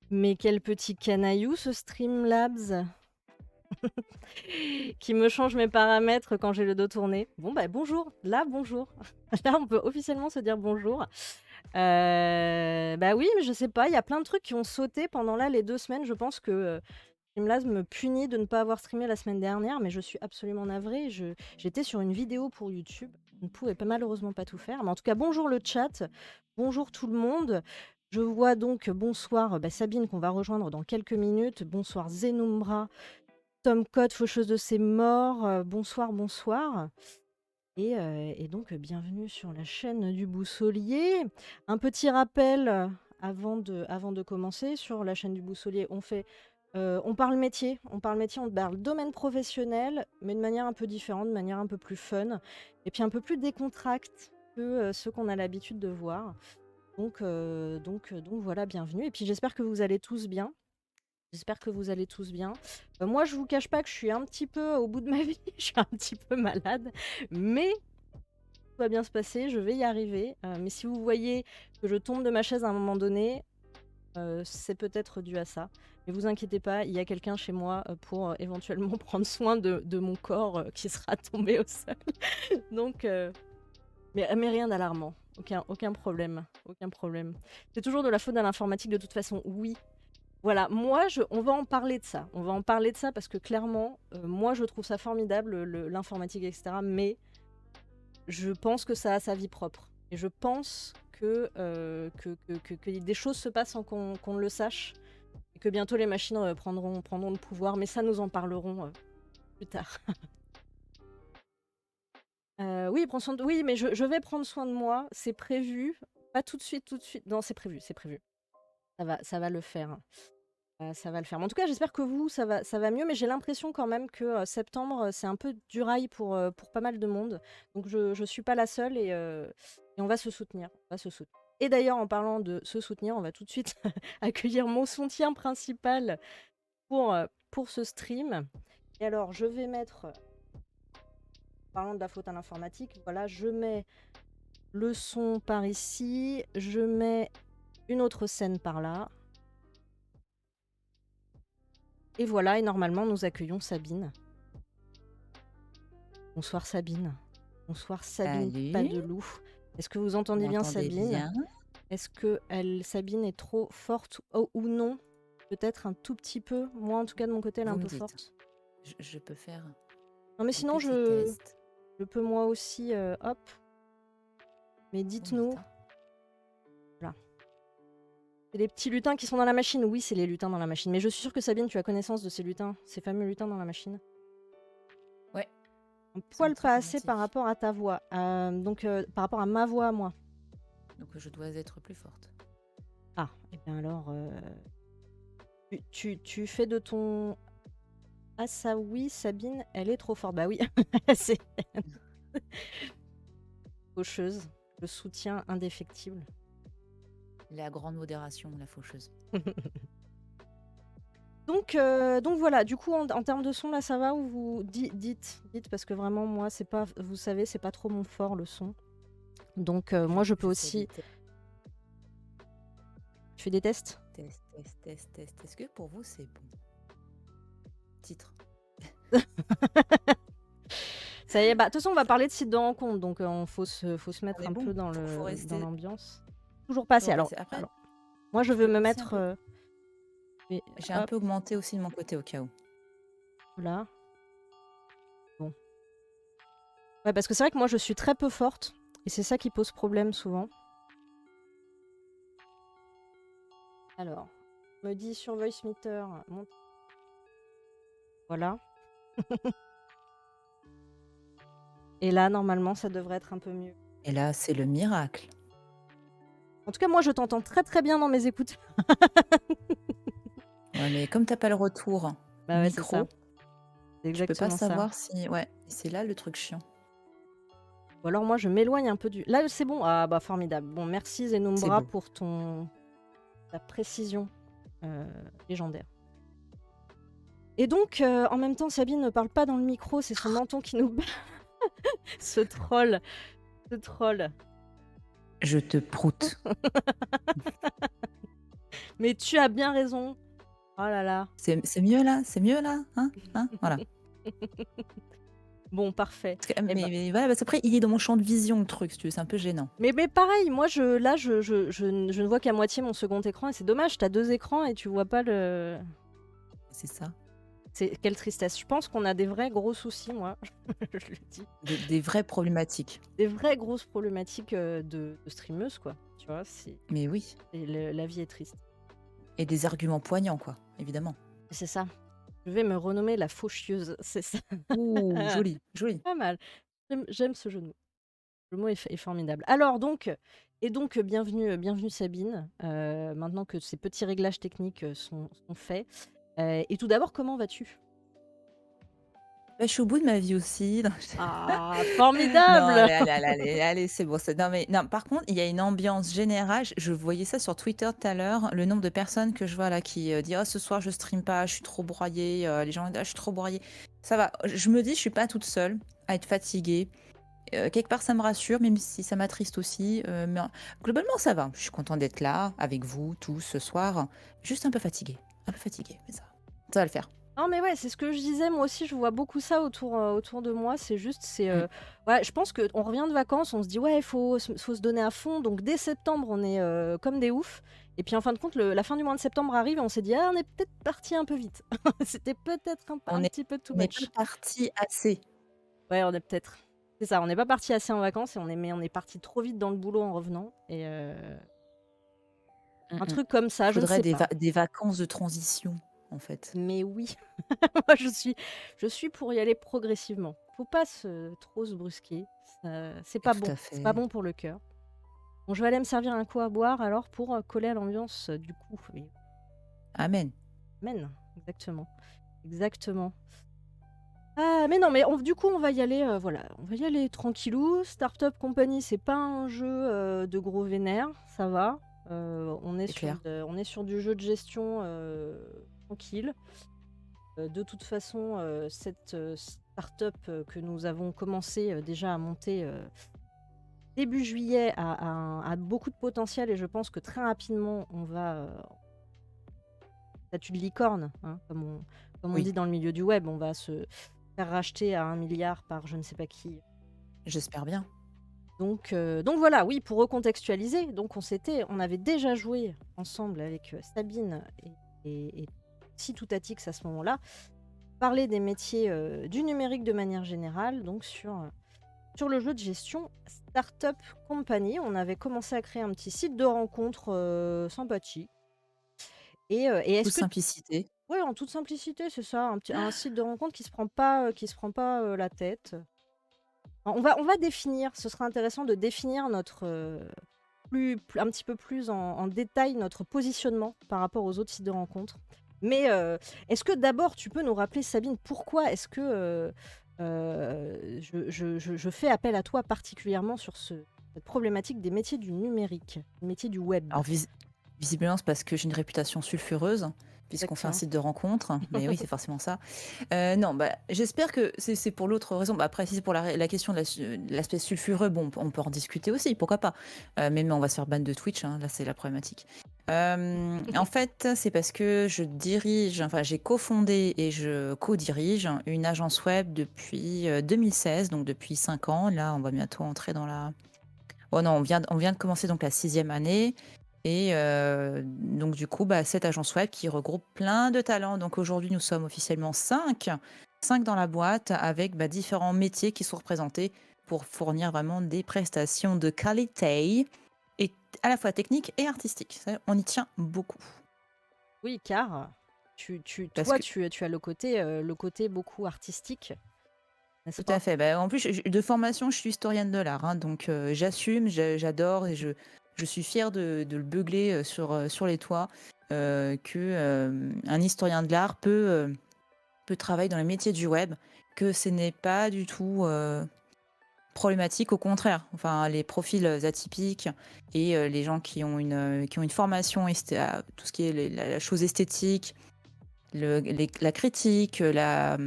Mais quel petit canaillou ce Streamlabs qui me change mes paramètres quand j'ai le dos tourné. Bon bah bonjour, là bonjour. Là on peut officiellement se dire bonjour. Bah oui, mais je sais pas, il y a plein de trucs qui ont sauté pendant là les 2 semaines. Je pense que, Streamlabs me punit de ne pas avoir streamé la semaine dernière, mais je suis absolument navrée. J'étais sur une vidéo pour YouTube. Je ne pouvais pas malheureusement pas tout faire. Mais en tout cas, bonjour le chat, bonjour tout le monde. Je vois donc bonsoir, Sabine qu'on va rejoindre dans quelques minutes. Bonsoir Zenumbra, Tom Code, faucheuse de ses morts. Bonsoir, bonsoir. Et donc, bienvenue sur la chaîne du Boussolier. Un petit rappel avant de commencer. Sur la chaîne du Boussolier, on parle métier, on parle domaine professionnel, mais de manière un peu différente, de manière un peu plus fun, et puis un peu plus décontracte que ce qu'on a l'habitude de voir. Donc voilà, bienvenue. Et puis j'espère que vous allez tous bien. J'espère que vous allez tous bien. Moi, je vous cache pas que je suis un petit peu au bout de ma vie, je suis un petit peu malade, mais tout va bien se passer, je vais y arriver. Mais si vous voyez que je tombe de ma chaise à un moment donné, c'est peut-être dû à ça. Mais vous inquiétez pas, il y a quelqu'un chez moi pour éventuellement prendre soin de mon corps qui sera tombé au sol. Donc, mais rien d'alarmant. Aucun problème. Aucun problème. C'est toujours de la faute à l'informatique de toute façon, oui. Voilà, on va en parler de ça. On va en parler de ça parce que clairement, moi je trouve ça formidable, l'informatique, etc. Mais je pense que ça a sa vie propre. Et je pense que des choses se passent sans qu'on ne le sache. Et que bientôt les machines prendront le pouvoir. Mais ça, nous en parlerons plus tard. Oui, oui, mais je vais prendre soin de moi. C'est prévu. Pas tout de suite, tout de suite. Non, c'est prévu, c'est prévu. Ça va le faire. Ça va le faire. Mais en tout cas, j'espère que vous, ça va mieux. Mais j'ai l'impression quand même que septembre, c'est un peu durail pour pas mal de monde. Donc je suis pas la seule et on va se soutenir. On va se soutenir. Et d'ailleurs, en parlant de se soutenir, on va tout de suite accueillir mon soutien principal pour ce stream. Et alors, je vais mettre, parlant de la faute à l'informatique, voilà, je mets le son par ici, je mets une autre scène par là. Et voilà, et normalement, nous accueillons Sabine. Bonsoir Sabine. Bonsoir Sabine Salut, Padeloup. Est-ce que vous entendez vous bien m'entendez Sabine? bien? Est-ce que Sabine est trop forte ou non? Peut-être un tout petit peu. Moi, en tout cas, de mon côté, elle est Vous un me peu dites. forte. Je peux faire Non, mais un sinon, petit test. je peux moi aussi, hop. Mais Oh, dites-nous. attends. Voilà. C'est les petits lutins qui sont dans la machine. Oui, c'est les lutins dans la machine. Mais je suis sûre que Sabine, tu as connaissance de ces lutins, ces fameux lutins dans la machine. Ouais, Un ils sont poil très pas assez par combatifs. rapport à ta voix. Donc, par rapport à ma voix, moi. Donc je dois être plus forte. Ah, et bien alors, tu fais de ton... Ah ça oui, Sabine, elle est trop forte. Bah oui, c'est faucheuse. Le soutien indéfectible. La grande modération, la faucheuse. Donc voilà, du coup, en termes de son, là, ça va ou vous... Dites, parce que vraiment, moi, c'est pas... Vous savez, c'est pas trop mon fort, le son. Donc moi, je peux Je fais des aussi... Tu fais des tests? tests. Est-ce que pour vous c'est bon? Titre. Ça y est, bah, de toute façon, on va parler de site de rencontre, donc faut se On mettre est un bon. peu dans Faut rester. l'ambiance. Toujours pas assez. Faut rester. Après, Alors, moi, je je veux peux me aussi un mettre... peu. J'ai un hop, peu augmenté aussi de mon côté au cas où. là. Bon. Ouais, parce que c'est vrai que moi, je suis très peu forte. Et c'est ça qui pose problème souvent. Alors, on me dit sur Voice Meter, monte. Voilà. Et là, normalement, ça devrait être un peu mieux. Et là, c'est le miracle. En tout cas, moi, je t'entends très très bien dans mes écoutes. Ouais, mais comme t'as pas le retour Bah ouais, c'est ça. micro, C'est tu peux pas exactement ça. savoir si. Ouais, c'est là le truc chiant. Ou alors, moi, je m'éloigne un peu du... Là, c'est bon. Ah, bah, formidable. Bon, merci C'est Zenumbra bon. pour ta précision légendaire. Et donc, en même temps, Sabine ne parle pas dans le micro, c'est son menton qui nous bat. Ce troll. Ce troll. Je te proute. Mais tu as bien raison. Oh là là. C'est mieux là? C'est mieux là? Hein? Hein? Voilà. Bon, parfait. Parce que, Eh ben, mais voilà, parce qu'après, il est dans mon champ de vision, le truc, si tu veux, c'est un peu gênant. mais pareil, moi, je ne vois qu'à moitié mon second écran et c'est dommage, t'as 2 écrans et tu vois pas le. C'est ça. Quelle tristesse. Je pense qu'on a des vrais gros soucis, moi. Je le dis. Des vraies problématiques. Des vraies grosses problématiques de streameuse, quoi. Tu vois, Mais oui. la vie est triste. Et des arguments poignants, quoi, évidemment. C'est ça. Je vais me renommer la fauchieuse. C'est ça. Ouh, joli, joli. Pas mal. J'aime ce jeu de mots. Le mot est formidable. Alors donc, bienvenue Sabine. Maintenant que ces petits réglages techniques sont faits. Et tout d'abord, comment vas-tu? Bah, je suis au bout de ma vie aussi. Ah, Non, allez, formidable! allez, allez, allez, allez, c'est bon. Non, mais non, par contre, il y a une ambiance générale. Je voyais ça sur Twitter tout à l'heure. Le nombre de personnes que je vois là qui disent: «Oh, ce soir, je stream pas, je suis trop broyée.» Les gens disent: «Ah, je suis trop broyée.» Ça va. Je me dis, je suis pas toute seule à être fatiguée. Quelque part, ça me rassure, même si ça m'attriste aussi. Mais globalement, ça va. Je suis contente d'être là avec vous tous ce soir. Juste un peu fatiguée. Un peu fatiguée, mais ça va le faire. Non mais ouais, c'est ce que je disais, moi aussi je vois beaucoup ça autour de moi, Mm. ouais, je pense qu'on revient de vacances, on se dit ouais, faut se donner à fond, donc dès septembre on est comme des oufs, et puis en fin de compte la fin du mois de septembre arrive et on s'est dit ah on est peut-être parti un peu vite, c'était peut-être On un est, petit peu too on n'est pas much. parti assez. Ouais, on est peut-être, c'est ça, on n'est pas parti assez en vacances et mais on est parti trop vite dans le boulot en revenant, et Mm, un mm. truc comme Il ça, je ne faudrait sais pas. des vacances de transition, en fait. Mais oui, moi je suis pour y aller progressivement. Faut pas trop se brusquer. C'est Et pas tout bon. à C'est pas fait. bon pour le cœur. Bon, je vais aller me servir un coup à boire alors pour coller à l'ambiance du coup. Oui, Amen. amen. Exactement. Exactement. Ah, mais non, mais du coup, on va y aller, voilà, on va y aller tranquillou. Startup Company, c'est pas un jeu de gros vénère, ça va. C'est clair. On est sur du jeu de gestion tranquille. De toute façon, cette start-up que nous avons commencé déjà à monter début juillet a beaucoup de potentiel et je pense que très rapidement, on va, statut de licorne, hein, comme on Oui, dit dans le milieu du web, on va se faire racheter à 1 milliard par je ne sais pas qui. j'espère bien. Donc voilà, oui, pour recontextualiser, donc on avait déjà joué ensemble avec Sabine et Sitouthatix à ce moment-là, parler des métiers du numérique de manière générale, donc sur le jeu de gestion Startup Company. On avait commencé à créer un petit site de rencontre sympathique. Et Toute est-ce que, simplicité. ouais, en toute simplicité, c'est ça, un site de rencontre qui se prend pas la tête. On va définir, ce sera intéressant de définir un petit peu plus en détail notre positionnement par rapport aux autres sites de rencontres. Mais est-ce que d'abord tu peux nous rappeler, Sabine, pourquoi est-ce que je fais appel à toi particulièrement sur cette problématique des métiers du numérique, des métiers du web? Alors, visiblement, c'est parce que j'ai une réputation sulfureuse, puisqu'on fait un Exactement. site de rencontre. Mais oui, c'est forcément ça. Non, bah, j'espère que c'est pour l'autre raison. Bah, après, si c'est pour la question de l'aspect sulfureux, bon, on peut en discuter aussi, pourquoi pas. Mais on va se faire ban de Twitch, hein, là, c'est la problématique. En fait, c'est parce que j'ai cofondé et je co-dirige une agence web depuis 2016, donc depuis 5 ans. Là, on va bientôt entrer dans la... Oh non, on vient de commencer donc la 6e année. Et donc du coup, bah, cette agence web qui regroupe plein de talents. Donc aujourd'hui, nous sommes officiellement 5 dans la boîte avec différents métiers qui sont représentés pour fournir vraiment des prestations de qualité et à la fois techniques et artistiques. Ça, on y tient beaucoup. Oui, car Parce toi, que tu as le côté beaucoup artistique, n'est-ce tout à pas? fait. Bah, en plus, de formation, je suis historienne de l'art, hein, donc j'assume, j'adore et je suis fière de le beugler sur les toits, un historien de l'art peut travailler dans les métiers du web, que ce n'est pas du tout problématique, au contraire. Enfin, les profils atypiques et les gens qui ont une formation, à tout ce qui est la chose esthétique, la critique, la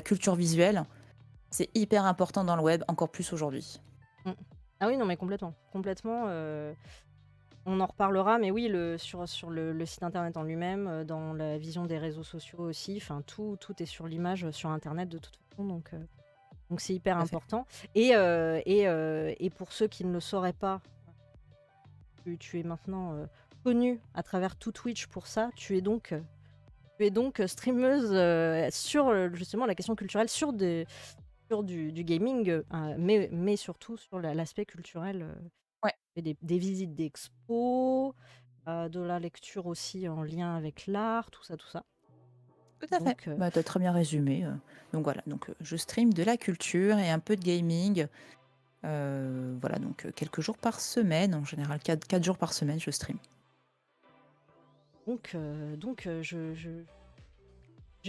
culture visuelle, c'est hyper important dans le web, encore plus aujourd'hui. Mm. Ah oui, non, mais complètement. Complètement. on en reparlera, mais oui, sur le site internet en lui-même, dans la vision des réseaux sociaux aussi, enfin tout est sur l'image, sur internet de toute façon, donc c'est hyper Tout à fait. important. Et pour ceux qui ne le sauraient pas, tu es maintenant connue à travers tout Twitch pour ça. Tu es donc streameuse sur justement la question culturelle, sur du gaming, mais surtout sur l'aspect culturel. Ouais, Et des visites d'expos, de la lecture aussi en lien avec l'art, tout ça, tout ça. tout à fait. Donc, Bah, tu as très bien résumé. Donc voilà, donc je stream de la culture et un peu de gaming. Voilà, donc quelques jours par semaine, en général 4 jours par semaine, je stream.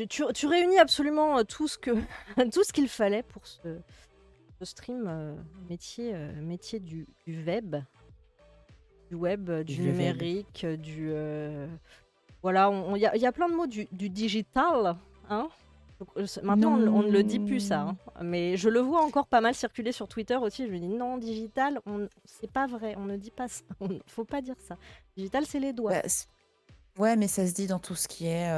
tu réunis absolument tout ce que tout ce qu'il fallait pour ce stream métier du web, Du du web. numérique, voilà, il y a plein de mots du digital, hein. Donc, maintenant, on ne le dit plus ça, Non. hein. Mais je le vois encore pas mal circuler sur Twitter aussi. Je me dis non, digital, c'est pas vrai, on ne dit pas ça. Faut pas dire ça. Digital, c'est les doigts. Bah, ouais, mais ça se dit dans tout ce qui est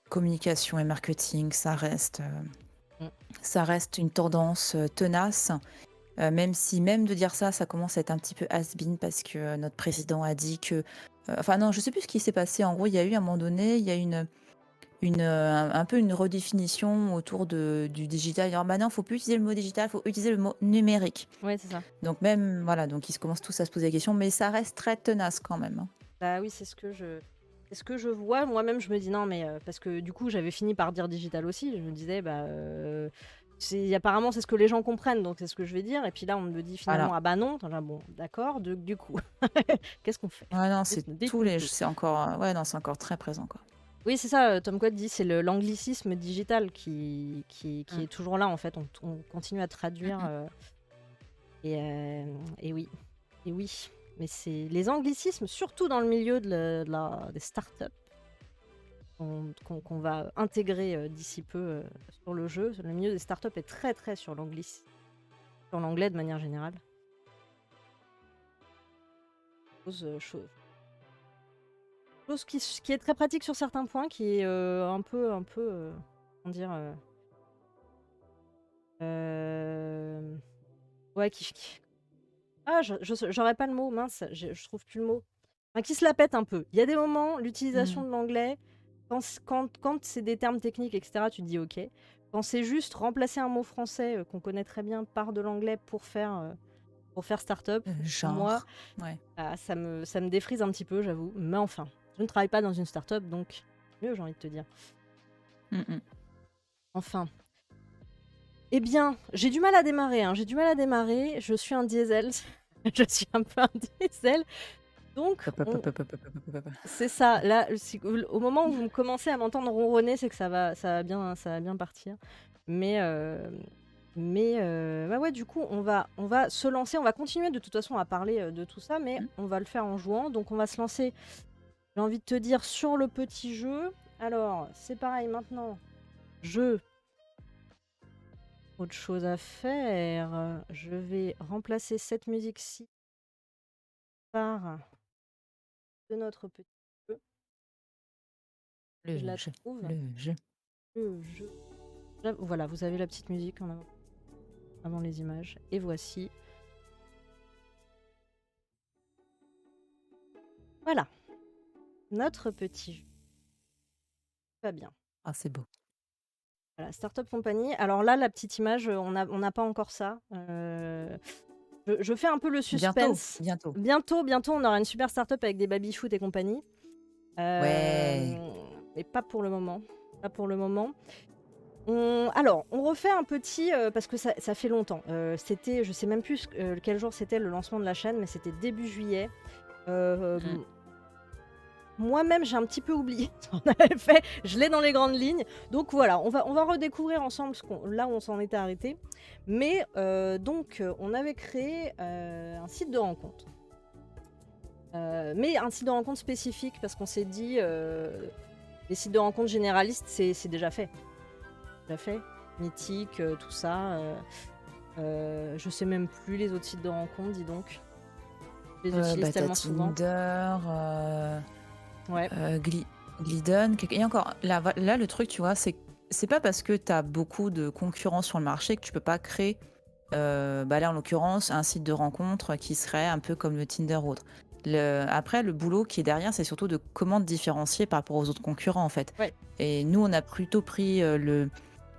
communication et marketing, Mm. ça reste une tendance tenace. Même si, même de dire ça, ça commence à être un petit peu has-been parce que notre président a dit que. Enfin, non, je sais plus ce qui s'est passé. En gros, il y a eu à un moment donné, il y a un peu une redéfinition autour du digital. Alors, bah non, faut plus utiliser le mot digital, faut utiliser le mot numérique. Ouais, c'est ça. Donc, même, voilà, donc ils se commencent tous à se poser la question, mais ça reste très tenace quand même, hein. Bah oui, c'est ce que je vois. Moi-même, je me dis non, mais parce que du coup, j'avais fini par dire digital aussi. Je me disais, bah, apparemment, c'est ce que les gens comprennent, donc c'est ce que je vais dire. Et puis là, on me dit Voilà. finalement, ah bah non. Attends, là, bon, d'accord. Du coup, qu'est-ce qu'on fait? Ouais, non, c'est tous Dites-nous les. tout. C'est encore. Ouais, non, c'est encore très présent, quoi. Oui, c'est ça, Tom Code dit, c'est l'anglicisme digital qui Mm. est toujours là, en fait. On continue à traduire. Mm, mm. Et oui. Et oui. Mais c'est les anglicismes, surtout dans le milieu des startups, qu'on va intégrer d'ici peu sur le jeu. Le milieu des startups est très, très sur l'anglicisme, sur l'anglais de manière générale. Chose qui est très pratique sur certains points, qui est un peu, comment dire, ouais, ah, j'aurais pas le mot, mince, je trouve plus le mot. Enfin, qui se la pète un peu. Il y a des moments, l'utilisation Mm. de l'anglais, quand c'est des termes techniques, etc., tu te dis ok. Quand c'est juste remplacer un mot français qu'on connaît très bien par de l'anglais pour faire start-up, pour moi, Genre. Ouais. ça me défrise un petit peu, j'avoue. Mais enfin, je ne travaille pas dans une start-up, donc mieux, j'ai envie de te dire. Mm, mm. Enfin. Eh bien, j'ai du mal à démarrer, hein. J'ai du mal à démarrer. Je suis un diesel. Je suis un peu un diesel. Donc, Hop, hop, hop, hop, hop, hop, hop, hop, hop. c'est ça. Là, au moment où vous me commencez à m'entendre ronronner, c'est que ça va bien partir. Mais bah ouais, du coup, on va se lancer. On va continuer de toute façon à parler de tout ça, mais Mm. on va le faire en jouant. Donc, on va se lancer, j'ai envie de te dire, sur le petit jeu. Alors, c'est pareil maintenant. Jeu. Autre chose à faire. Je vais remplacer cette musique-ci par de notre petit jeu. Je Le la jeu. trouve. Le jeu. Le jeu. Voilà, vous avez la petite musique avant les images. Et voici. Voilà. Notre petit jeu. Pas bien. Ah, c'est beau. Voilà, Startup Company. Alors là, la petite image, on n'a pas encore ça. Je fais un peu le Bientôt, suspense. bientôt. Bientôt, on aura une super startup avec des baby-foot et compagnie. Ouais. Mais pas pour le moment. Pas pour le moment. Alors, on refait un petit, parce que ça fait longtemps. C'était, je sais même plus quel jour c'était le lancement de la chaîne, mais c'était début juillet. Mm. Moi-même, j'ai un petit peu oublié ce qu'on avait fait. Je l'ai dans les grandes lignes. Donc voilà, on va redécouvrir ensemble là où on s'en était arrêté. Mais donc, on avait créé un site de rencontre. Mais un site de rencontre spécifique, parce qu'on s'est dit, les sites de rencontre généralistes, c'est déjà fait. Mythique, tout ça. Je sais même plus les autres sites de rencontre, dis donc. Je les utilise T'as tellement souvent. Tinder, Ouais, Glidden, et encore, là, le truc, tu vois, c'est pas parce que t'as beaucoup de concurrents sur le marché que tu peux pas créer, bah là, en l'occurrence, un site de rencontre qui serait un peu comme le Tinder ou autre. Après, le boulot qui est derrière, c'est surtout de comment te différencier par rapport aux autres concurrents, en fait. ouais, Et nous, on a plutôt pris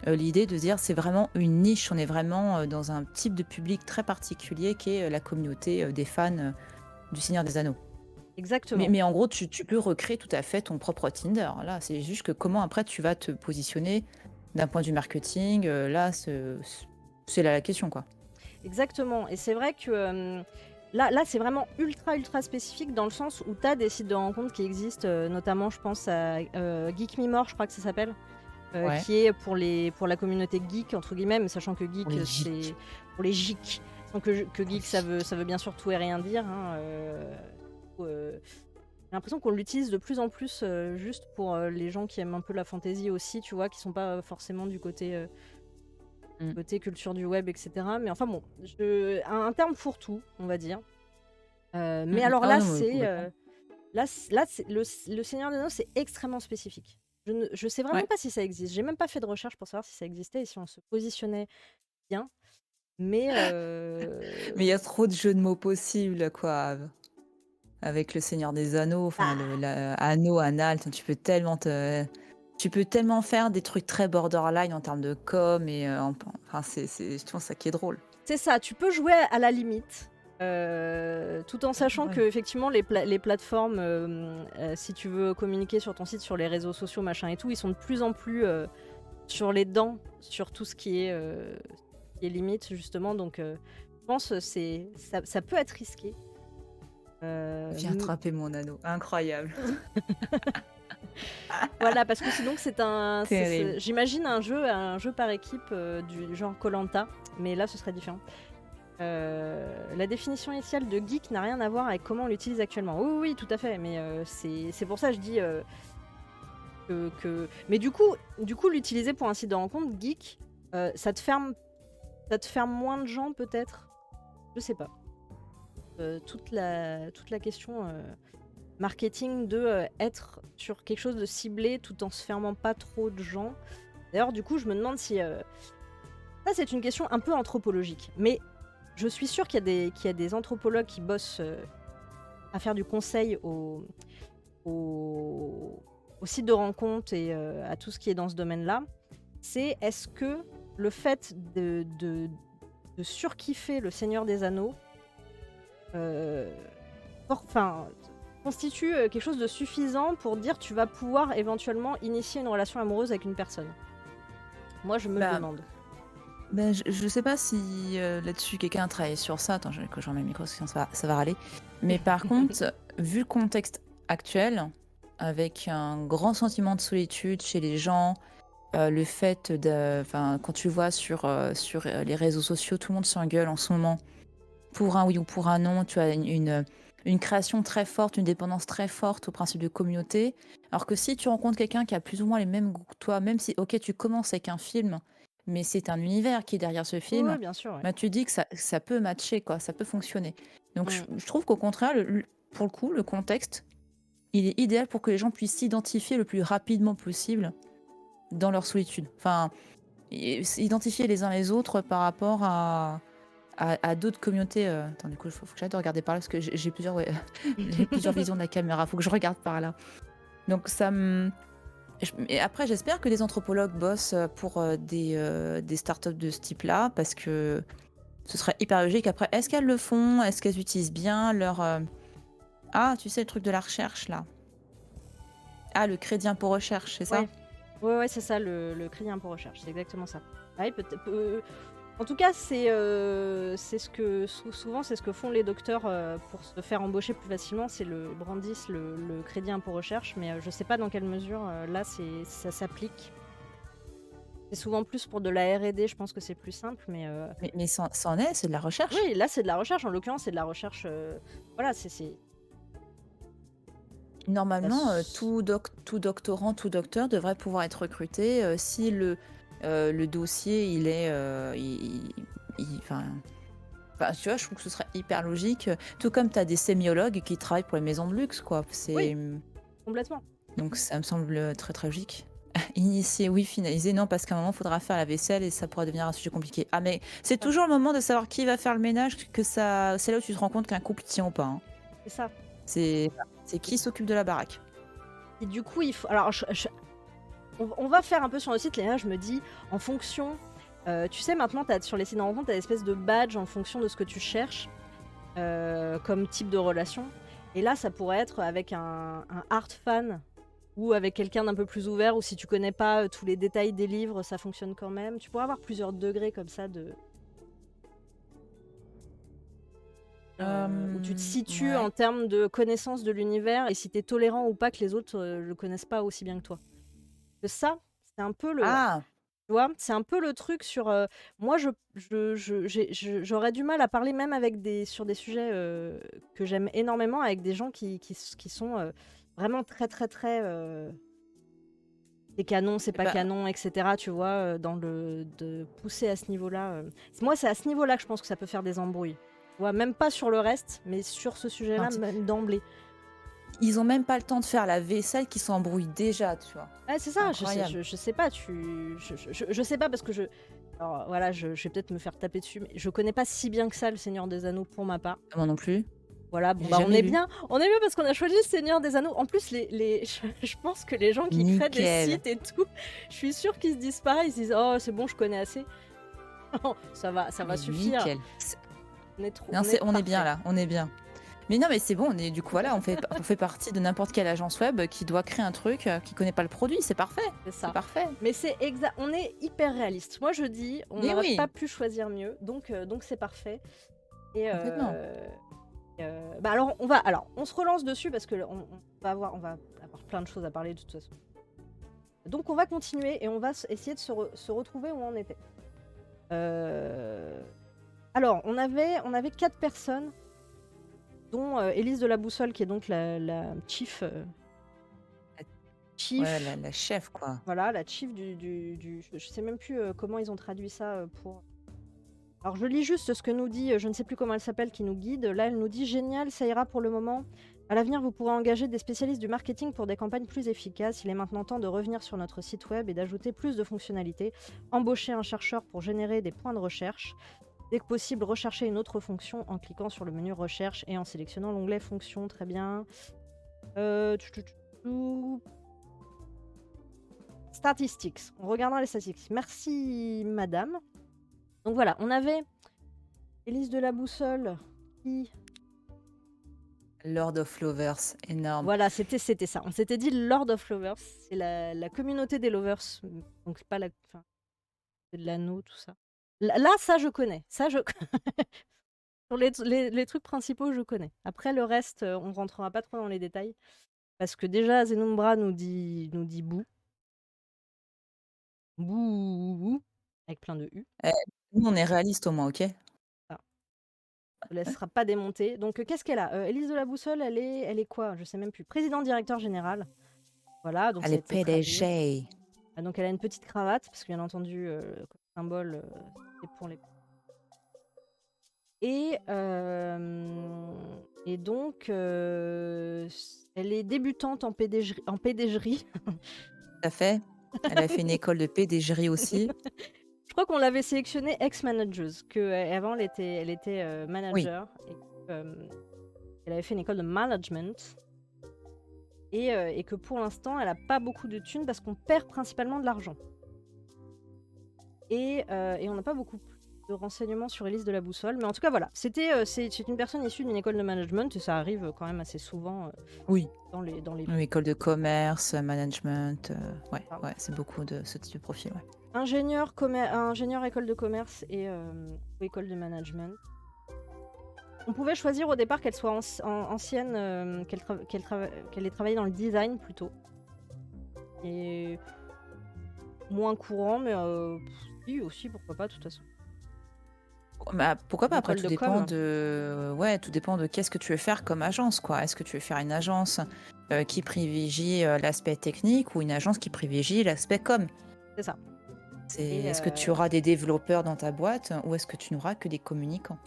l'idée de dire c'est vraiment une niche, on est vraiment dans un type de public très particulier qui est la communauté des fans du Seigneur des Anneaux. exactement. Mais en gros, tu peux recréer tout à fait ton propre Tinder. Là, c'est juste que comment après tu vas te positionner d'un point de vue marketing. Là, c'est là la question, quoi. Exactement. Et c'est vrai que là c'est vraiment ultra, ultra spécifique dans le sens où tu as des sites de rencontres qui existent, notamment, je pense à Geek Me More, je crois que ça s'appelle, Ouais, qui est pour la communauté geek, entre guillemets, mais sachant que pour geek, les c'est geeks. pour les geeks. Sachant que Pour les geek, geeks. ça veut bien sûr tout et rien dire, hein, j'ai l'impression qu'on l'utilise de plus en plus juste pour les gens qui aiment un peu la fantaisie aussi, tu vois, qui sont pas forcément du Mm. côté culture du web, etc. Mais enfin bon, un terme fourre-tout, on va dire. Mm, Mais mm. alors Ah là, non, mais complètement. le Seigneur des Anneaux, c'est extrêmement spécifique. Je sais vraiment Ouais. pas si ça existe. J'ai même pas fait de recherche pour savoir si ça existait et si on se positionnait bien. Mais Mais il y a trop de jeux de mots possibles, quoi. Avec le Seigneur des Anneaux, enfin, ah, anneau, anal, enfin, tu peux tellement faire des trucs très borderline en termes de com et enfin, je trouve ça qui est drôle. c'est ça, tu peux jouer à la limite. Tout en sachant que Ouais. effectivement les plateformes, si tu veux communiquer sur ton site, sur les réseaux sociaux, machin et tout, ils sont de plus en plus sur les dents, sur tout ce qui est limite justement. Donc, je pense ça peut être risqué. Viens M- attraper mon anneau. Incroyable. voilà, parce que sinon Terrible. j'imagine un jeu par équipe du genre koh, mais là ce serait différent. La définition initiale de geek n'a rien à voir avec comment on l'utilise actuellement. Oui, oui, oui, tout à fait, mais c'est pour ça que je dis Mais du coup, l'utiliser pour un site de rencontre, geek, ça te ferme moins de gens peut-être. Je sais pas. Toute la question marketing de être sur quelque chose de ciblé tout en se fermant pas trop de gens. D'ailleurs, du coup, je me demande si ça, c'est une question un peu anthropologique, mais je suis sûre qu'il y a des anthropologues qui bossent à faire du conseil aux sites de rencontres et à tout ce qui est dans ce domaine-là. C'est est-ce que le fait de surkiffer le Seigneur des Anneaux euh, enfin, constitue quelque chose de suffisant pour dire tu vas pouvoir éventuellement initier une relation amoureuse avec une personne. Moi, je me le Bah, demande. je sais pas si là-dessus quelqu'un a travaillé sur ça. Attends, que je remets le micro, sinon ça va râler. Mais par contre, vu le contexte actuel, avec un grand sentiment de solitude chez les gens, le fait de, enfin, quand tu vois sur les réseaux sociaux, tout le monde s'engueule en ce moment pour un oui ou pour un non. Tu as une création très forte, une dépendance très forte au principe de communauté. Alors que si tu rencontres quelqu'un qui a plus ou moins les mêmes goûts que toi, même si, ok, tu commences avec un film, mais c'est un univers qui est derrière ce Oui, film, oui, bien sûr, ouais. bah, tu dis que ça peut matcher, quoi, ça peut fonctionner. Donc Mm. je trouve qu'au contraire, pour le coup, le contexte, il est idéal pour que les gens puissent s'identifier le plus rapidement possible dans leur solitude. Enfin, identifier les uns les autres par rapport à d'autres communautés. Attends, du coup, il faut que j'aille de regarder par là parce que j'ai plusieurs, ouais, j'ai plusieurs visions de la caméra. Faut que je regarde par là. Donc ça me. Et après, j'espère que des anthropologues bossent pour des startups de ce type-là parce que ce serait hyper logique. Après, est-ce qu'elles le font? Est-ce qu'elles utilisent bien leur. Ah, tu sais, le truc de la recherche là. Ah, le crédit impôt recherche, c'est ça? Ouais. Ouais, ouais, c'est ça, le crédit impôt recherche, c'est exactement ça. Ah oui, en tout cas, c'est ce que souvent c'est ce que font les docteurs pour se faire embaucher plus facilement, c'est brandissent le crédit impôt recherche, mais je sais pas dans quelle mesure là ça s'applique. C'est souvent plus pour de la R&D, je pense que c'est plus simple, mais Mais ça en est, c'est de la recherche. oui, là c'est de la recherche. En l'occurrence, c'est de la recherche. Voilà, c'est la Normalement, s- tout doctorant, tout docteur devrait pouvoir être recruté si le dossier, il est, enfin, Enfin, tu vois, je trouve que ce serait hyper logique. Tout comme tu as des sémiologues qui travaillent pour les maisons de luxe, quoi. Oui, complètement. Donc ça me semble très très logique. Initier, oui, finaliser, non, parce qu'à un moment, il faudra faire la vaisselle et ça pourra devenir un sujet compliqué. Ah, mais c'est Ouais, toujours le moment de savoir qui va faire le ménage, c'est là où tu te rends compte qu'un couple tient ou pas, hein. c'est ça. C'est c'est qui s'occupe de la baraque. Et du coup, il faut. Alors, on va faire un peu sur le site. Là, je me dis, en fonction. Tu sais, maintenant, sur les sites de rencontre, tu as espèce de badge en fonction de ce que tu cherches comme type de relation. Et là, ça pourrait être avec un art fan ou avec quelqu'un d'un peu plus ouvert, ou si tu connais pas tous les détails des livres, ça fonctionne quand même. Tu pourrais avoir plusieurs degrés comme ça où tu te situes Ouais. en termes de connaissance de l'univers et si tu es tolérant ou pas que les autres le connaissent pas aussi bien que toi. Que ça, c'est un peu le. Ah! Tu vois? C'est un peu le truc sur, moi j'aurais du mal à parler même avec sur des sujets, que j'aime énormément avec des gens qui sont, vraiment très, très, très, c'est canon, c'est Eh pas ben, canon et cetera, tu vois? Dans de pousser à ce niveau-là, moi c'est à ce niveau-là que je pense que ça peut faire des embrouilles. Tu vois? Même pas sur le reste, mais sur ce sujet-là, quand même d'emblée. ils ont même pas le temps de faire la vaisselle qu'ils s'embrouillent déjà, tu vois? Ouais, c'est C'est ça, je sais incroyable. je sais pas, je sais pas parce que alors voilà, je vais peut-être me faire taper dessus, mais je connais pas si bien que ça Le Seigneur des Anneaux pour ma part. Moi non plus, Voilà, bon j'ai bah, jamais lu. on est bien parce qu'on a choisi Le Seigneur des Anneaux. En plus je pense que les gens qui créent des Nickel, sites et tout, je suis sûre qu'ils se disent pareil, ils se disent: «Oh c'est bon, je connais assez». Non, ça va mais suffire. nickel. Non, On est on est bien parfait. là, on est bien. Mais non, mais c'est bon, on est du coup, voilà, on fait partie de n'importe quelle agence web qui doit créer un truc, qui connaît pas le produit, c'est parfait, C'est c'est ça. parfait. Mais on est hyper réaliste. Moi je dis, on Mais n'aurait pas oui, pu choisir mieux, donc c'est parfait et complètement. bah, alors on se relance dessus parce que on va avoir plein de choses à parler de toute façon. Donc on va continuer et on va essayer de se retrouver où on était. Euh, Alors on avait 4 personnes, dont Élise de la Boussole qui est donc la chief, Ouais, chief, la chef, quoi. voilà, la chief je sais même plus comment ils ont traduit ça pour. Alors je lis juste ce que nous dit, je ne sais plus comment elle s'appelle, qui nous guide. Là, elle nous dit: «Génial, ça ira pour le moment. À l'avenir, vous pourrez engager des spécialistes du marketing pour des campagnes plus efficaces. Il est maintenant temps de revenir sur notre site web et d'ajouter plus de fonctionnalités. Embaucher un chercheur pour générer des points de recherche. Dès que possible, rechercher une autre fonction en cliquant sur le menu recherche et en sélectionnant l'onglet fonction». Très bien. Tchou, tchou, tchou, tchou. Statistics. On regardera les statistiques. Merci, madame. Donc voilà, on avait Élise de la Boussole qui. Lord of Lovers, énorme. Voilà, c'était ça. On s'était dit Lord of Lovers, c'est la communauté des lovers, donc c'est pas enfin, c'est de l'anneau, tout ça. Là, ça je connais. Ça je sur les trucs principaux, je connais. Après le reste, on rentrera pas trop dans les détails parce que déjà Zenumbra nous dit bouh, bouh, bouh, avec plein de U. Eh, nous, on est réaliste au moins, OK? Ça, ne laissera pas démonter. Donc qu'est-ce qu'elle a Élise de la Boussole, elle est quoi? Je sais même plus. Président directeur général. Voilà, donc Elle ça a est été traduit. PDG. Ah, donc elle a une petite cravate, parce que bien entendu, comme symbole, c'est pour les. Et donc, elle est débutante en PDG en PDGerie. Tout à fait. Elle a fait une école de PDGerie aussi. Je crois qu'on l'avait sélectionnée ex-manageuse, qu'avant elle était Oui. manager et elle avait fait une école de management et que pour l'instant, elle a pas beaucoup de thunes parce qu'on perd principalement de l'argent. Et on n'a pas beaucoup de renseignements sur Élise de la Boussole. Mais en tout cas, voilà. C'est une personne issue d'une école de management et ça arrive quand même assez souvent Oui. dans les Une école de commerce, management, ouais, Ah. ouais, c'est beaucoup de ce type de profil, ouais. ingénieur école de commerce et ou école de management. On pouvait choisir au départ qu'elle soit ancienne, qu'elle ait travaillé dans le design plutôt. Et moins courant, mais oui, aussi, pourquoi pas, de toute façon. Bah, pourquoi pas? Après, École de com. tout dépend de qu'est-ce que tu veux faire comme agence, quoi. Est-ce que tu veux faire une agence qui privilégie l'aspect technique ou une agence qui privilégie l'aspect com? C'est ça. C'est, Et est-ce que tu auras des développeurs dans ta boîte ou est-ce que tu n'auras que des communicants?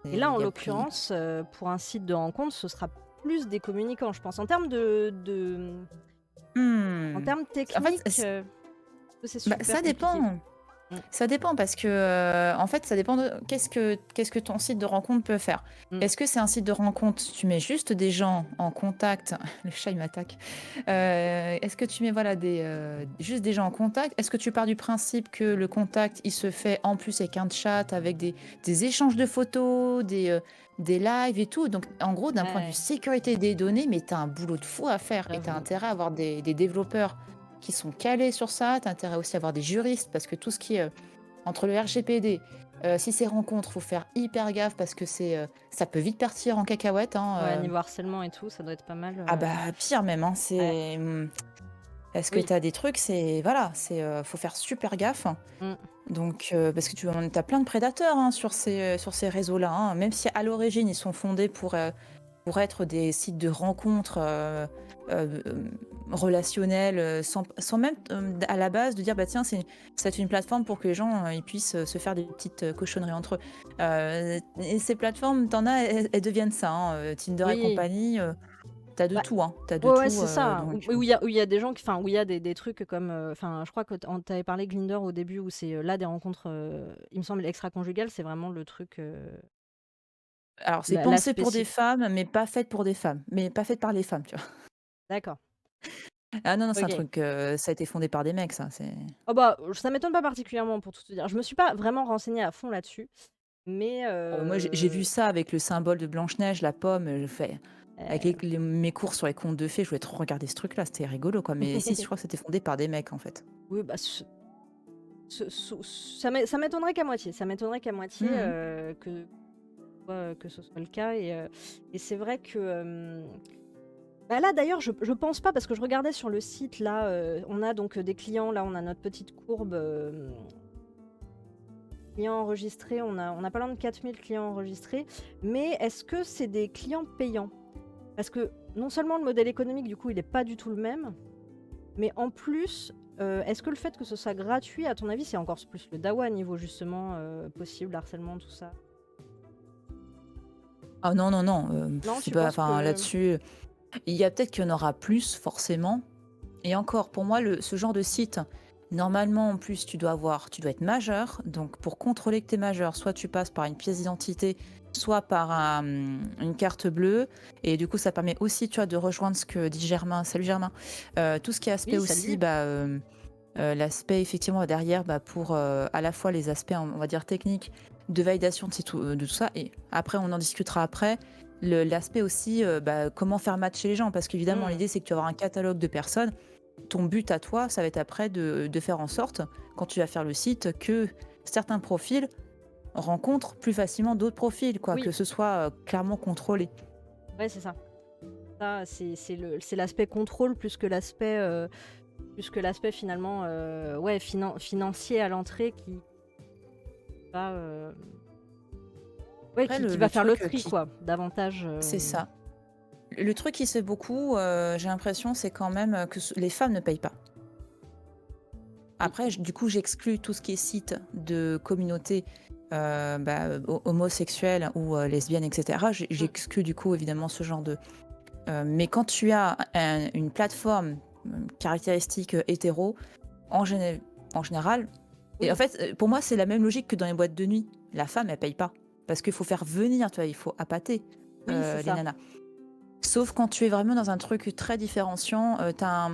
Et là, Il en y a plus. l'occurrence, pour un site de rencontre, ce sera plus des communicants, je pense. En termes en Hmm. termes En fait, techniques, c'est bah, super ça compliqué. dépend. Mmh, Ça dépend parce que, en fait, ça dépend de qu'est-ce que ton site de rencontre peut faire. mmh. Est-ce que c'est un site de rencontre, tu mets juste des gens en contact le chat, il m'attaque. Est-ce que tu mets, voilà, juste des gens en contact? Est-ce que tu pars du principe que le contact, il se fait en plus avec un chat, avec des échanges de photos, des lives et tout? Donc, en gros, d'un point de vue Ouais, sécurité des données, mais tu as un boulot de fou à faire et tu as j'avoue. intérêt à avoir des développeurs qui sont calés sur ça. Tu as intérêt aussi à avoir des juristes parce que tout ce qui est entre le RGPD, si c'est rencontre, faut faire hyper gaffe parce que ça peut vite partir en cacahuète, hein, Ouais, niveau harcèlement et tout, ça doit être pas mal, ah bah, pire même, hein, ouais. est-ce que Oui. tu as des trucs, voilà, faut faire super gaffe. Mmh. Donc parce que tu as plein de prédateurs, hein, sur ces réseaux-là, hein. Même si à l'origine, ils sont fondés pour être des sites de rencontres relationnelles, sans même à la base de dire bah tiens, c'est une plateforme pour que les gens ils puissent se faire des petites cochonneries entre eux. Et ces plateformes, t'en as, elles deviennent ça, hein, Tinder et Oui. compagnie, t'as de Bah, tout, hein, t'as de ouais, ouais, tout, c'est ça. donc. Où il y a des gens qui enfin, où il y a des trucs comme, enfin, je crois que tu avais parlé Grindr au début où c'est, là, des rencontres, il me semble extra-conjugales, c'est vraiment le truc, Alors c'est la pensé pour des spécif femmes, mais pas fait pour des femmes, mais pas fait par les femmes, tu vois? d'accord, Ah non, non, c'est un OK. truc, ça a été fondé par des mecs, ça, c'est. Oh bah, ça m'étonne pas particulièrement pour tout te dire. Je me suis pas vraiment renseignée à fond là-dessus, mais Moi, j'ai vu ça avec le symbole de Blanche-Neige, la pomme, je fais avec heu, mes cours sur les contes de fées, je voulais trop regarder ce truc-là, c'était rigolo, quoi, mais si, je crois que c'était fondé par des mecs, en fait. oui, bah, ça m'étonnerait qu'à moitié. Ça m'étonnerait qu'à moitié, Mmh. que ce soit le cas et c'est vrai que, bah, là, d'ailleurs, je pense pas parce que je regardais sur le site là, on a donc, des clients, là, on a notre petite courbe, clients enregistrés, on a pas loin de 4 000 clients enregistrés, mais est-ce que c'est des clients payants? Parce que non seulement le modèle économique, du coup, il est pas du tout le même, mais en plus, est-ce que le fait que ce soit gratuit, à ton avis, c'est encore plus le dawa niveau justement, possible, harcèlement, tout ça? Ah non, non, non, Non, c'est tu pas penses enfin, que là-dessus, il y a peut-être qu'il y en aura plus, forcément, et encore, pour moi, ce genre de site, normalement, en plus, tu dois être majeur, donc pour contrôler que tu es majeur, soit tu passes par une pièce d'identité, soit par une carte bleue, et du coup, ça permet aussi, tu vois, de rejoindre ce que dit Germain. Salut Germain. Tout ce qui est aspect oui, aussi, salut. bah, l'aspect effectivement derrière, bah, pour à la fois les aspects, on va dire techniques, de validation de tout ça, et après, on en discutera après. L'aspect aussi, bah, comment faire matcher les gens, parce qu'évidemment, Mmh. l'idée, c'est que tu vas avoir un catalogue de personnes. Ton but à toi, ça va être après de faire en sorte, quand tu vas faire le site, que certains profils rencontrent plus facilement d'autres profils, quoi, que Oui, ce soit clairement contrôlé. ouais, c'est ça. Ça, c'est l'aspect contrôle plus que l'aspect finalement, ouais, financier à l'entrée qui va, ouais, Après, qui le va faire le truc tri quoi, davantage, c'est ça. Le truc qui se fait beaucoup, j'ai l'impression, c'est quand même que les femmes ne payent pas. oui. Après, du coup, j'exclus tout ce qui est site de communauté bah, homosexuelle ou lesbienne, etc. Mmh. J'exclus du coup évidemment ce genre de. Mais quand tu as une plateforme caractéristique hétéro, en, en général, et en Oui, fait, pour moi, c'est la même logique que dans les boîtes de nuit. La femme, elle paye pas. Parce qu'il faut faire venir, tu vois, il faut appâter oui, c'est les ça. nanas. Sauf quand tu es vraiment dans un truc très différenciant, tu as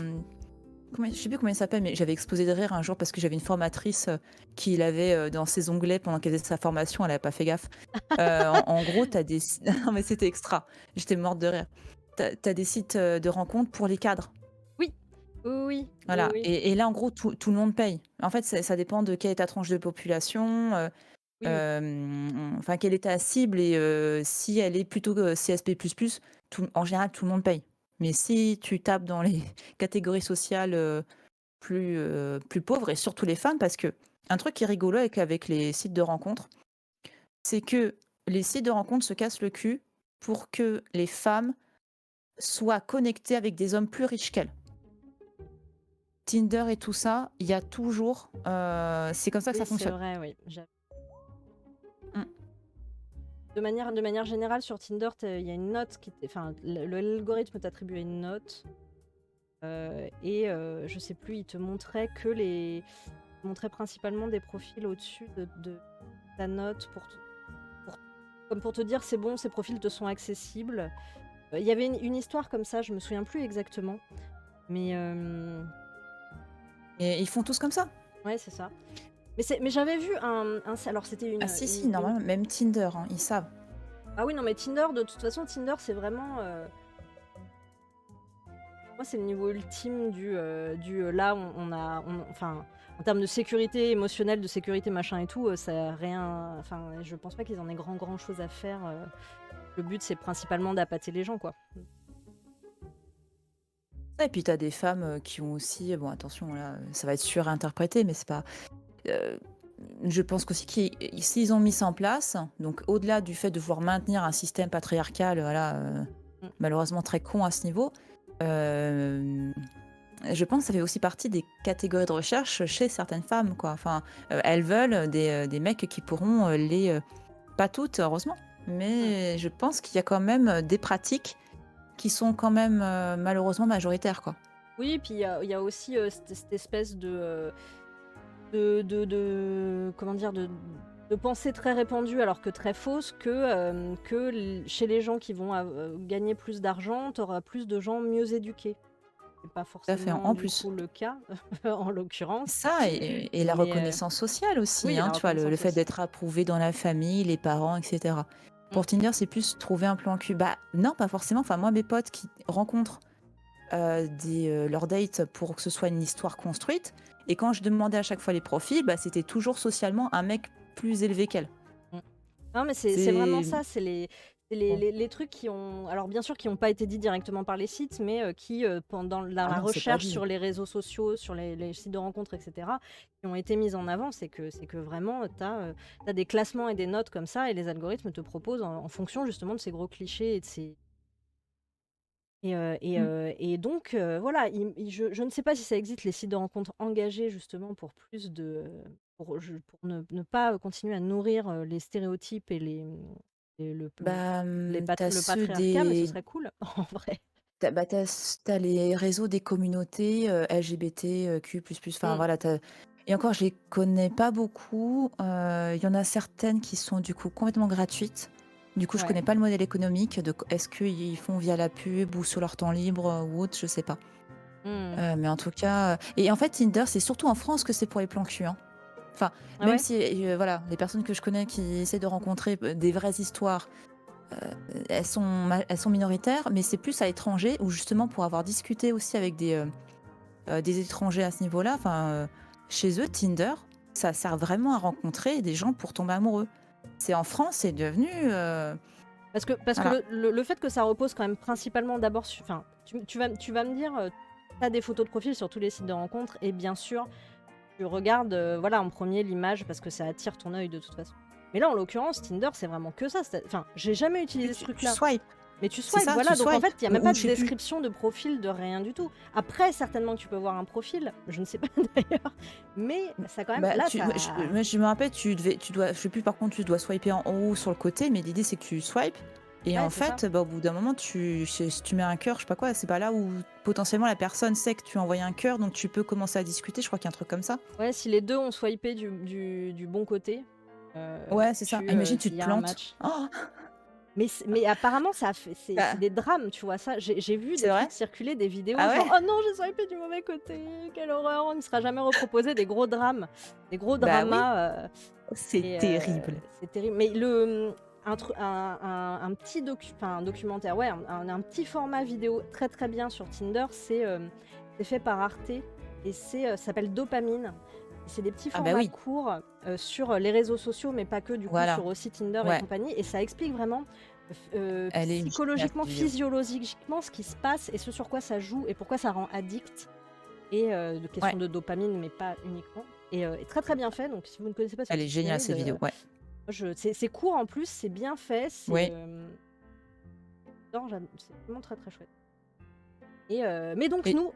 je sais plus comment il s'appelle, mais j'avais explosé de rire un jour parce que j'avais une formatrice qui l'avait dans ses onglets pendant qu'elle faisait sa formation, elle avait pas fait gaffe. En gros, tu as des non mais c'était extra, j'étais morte de rire. Tu as des sites, de rencontres pour les cadres. Oui, oui, oui, oui, Voilà, oui, et là, en gros, tout le monde paye. En fait, ça dépend de quelle est ta tranche de population, oui, enfin, quelle est ta cible, et si elle est plutôt, CSP++, en général, tout le monde paye. Mais si tu tapes dans les catégories sociales, plus pauvres, et surtout les femmes, parce que un truc qui est rigolo avec les sites de rencontres, c'est que les sites de rencontres se cassent le cul pour que les femmes soient connectées avec des hommes plus riches qu'elles. Tinder et tout ça, il y a toujours, c'est comme ça que oui, ça c'est fonctionne. vrai, oui, Mmh. de manière générale, sur Tinder, il y a une note enfin, l'algorithme t'attribuait une note. Et je sais plus, il te montrait principalement des profils au-dessus de ta note comme pour te dire c'est bon, ces profils te sont accessibles. Il y avait une histoire comme ça, je me souviens plus exactement. Mais Et ils font tous comme ça? ouais, c'est ça. Mais j'avais vu alors c'était Ah si, si, normalement, même Tinder, hein, ils savent. Ah oui, non, mais Tinder, de toute façon, Tinder, c'est vraiment. Moi, c'est le niveau ultime là, enfin, en termes de sécurité émotionnelle, de sécurité machin et tout, ça a rien. Enfin, je pense pas qu'ils en aient grand chose à faire. Le but, c'est principalement d'appâter les gens, quoi. Et puis tu as des femmes qui ont aussi, bon attention là, ça va être surinterprété, mais c'est pas. Je pense qu'aussi s'ils ont mis ça en place, donc au-delà du fait de vouloir maintenir un système patriarcal, voilà, Mm. malheureusement très con à ce niveau, je pense que ça fait aussi partie des catégories de recherche chez certaines femmes, quoi. Enfin, elles veulent des mecs qui pourront pas toutes, heureusement, mais je pense qu'il y a quand même des pratiques qui sont quand même malheureusement majoritaires, quoi. Oui, puis il y a aussi cette espèce comment dire, de pensée très répandue, alors que très fausse, que chez les gens qui vont gagner plus d'argent, tu auras plus de gens mieux éduqués. C'est pas Tout à fait, forcément en du plus. coup le cas, en l'occurrence. Ça et la Mais reconnaissance sociale oui, aussi, et hein, la tu vois, le reconnaissance fait aussi. d'être approuvé dans la famille, les parents, etc. Mm. Pour Tinder, c'est plus trouver un plan cul. Bah non, pas forcément. Enfin, moi, mes potes qui rencontrent leur date pour que ce soit une histoire construite, et quand je demandais à chaque fois les profils, bah, c'était toujours socialement un mec plus élevé qu'elle. Mm. Non, mais c'est vraiment C'est... ça, c'est les trucs qui ont, alors bien sûr, qui n'ont pas été dits directement par les sites, mais qui, pendant Ah la non, c'est pas recherche dit. sur les réseaux sociaux, sur les sites de rencontres, etc., qui ont été mises en avant, c'est que vraiment, tu as des classements et des notes comme ça, et les algorithmes te proposent en fonction justement de ces gros clichés et de ces. Mm. Et donc, voilà, je ne sais pas si ça existe, les sites de rencontres engagés justement pour plus de, pour ne pas continuer à nourrir les stéréotypes et Bah, le patriarcat, mais ce serait cool, en vrai. t'as les réseaux des communautés LGBTQ++, enfin Mm. voilà, et encore, je les connais pas beaucoup. Il y en a certaines qui sont du coup complètement gratuites. Du coup, je Ouais. connais pas le modèle économique de est-ce qu'ils font via la pub ou sur leur temps libre ou autre, je sais pas. Mm. Mais en tout cas, et en fait, Tinder, c'est surtout en France que c'est pour les plans cul, hein. Enfin, Ah même ouais? si voilà, les personnes que je connais qui essaient de rencontrer des vraies histoires, elles sont minoritaires, mais c'est plus à l'étranger où justement pour avoir discuté aussi avec des étrangers à ce niveau-là, enfin, chez eux, Tinder, ça sert vraiment à rencontrer des gens pour tomber amoureux. C'est en France, c'est devenu, Parce que voilà. le fait que ça repose quand même principalement d'abord sur. Enfin, tu vas me dire, tu as des photos de profil sur tous les sites de rencontres, et bien sûr, tu regardes voilà, en premier l'image parce que ça attire ton œil de toute façon. Mais là, en l'occurrence, Tinder, c'est vraiment que ça. Enfin, j'ai jamais Oui, utilisé ce tu truc-là. swipes, Mais tu c'est swipes, ça, tu voilà. Donc en swipes, fait, il n'y a même pas ou de je sais plus. description de profil, de rien du tout. Après, certainement que tu peux voir un profil, je ne sais pas d'ailleurs. Mais ça quand même, Bah, là, moi, ça. je me rappelle, tu dois, je sais plus par contre, tu dois swiper en haut ou sur le côté, mais l'idée c'est que tu swipes. Et Ouais, en c'est ça. fait, bah, au bout d'un moment, si tu mets un cœur, je sais pas quoi, c'est pas là où potentiellement la personne sait que tu as envoyé un cœur, donc tu peux commencer à discuter. Je crois qu'il y a un truc comme ça. Ouais, si les deux ont swipé du bon côté, Ouais, c'est ça. Ah, imagine, tu il te y a un plantes. match. Oh, Mais apparemment, c'est bah, des drames, tu vois ça. J'ai vu c'est des vrai? trucs circuler, des vidéos Ah genre ouais? oh non, j'ai swipé du mauvais côté, quelle horreur, on ne sera jamais reproposé, des gros drames, des gros Bah oui, dramas. c'est Et terrible. c'est terrible. Mais un petit enfin, un documentaire, ouais, un petit format vidéo très très bien sur Tinder, c'est fait par Arte et ça s'appelle Dopamine. Et c'est des petits Ah bah formats oui, courts sur les réseaux sociaux, mais pas que, du coup, voilà. sur aussi Tinder et Ouais, compagnie. Et ça explique vraiment elle est géniale psychologiquement, cette vidéo. physiologiquement ce qui se passe et ce sur quoi ça joue et pourquoi ça rend addict. Et de Ouais, questions de dopamine, mais pas uniquement. Et très très bien fait. Donc si vous ne connaissez pas ce elle est petite géniale série, cette vidéo. Ouais, c'est court en plus, c'est bien fait, ouais. c'est vraiment très très chouette. Mais donc Et nous,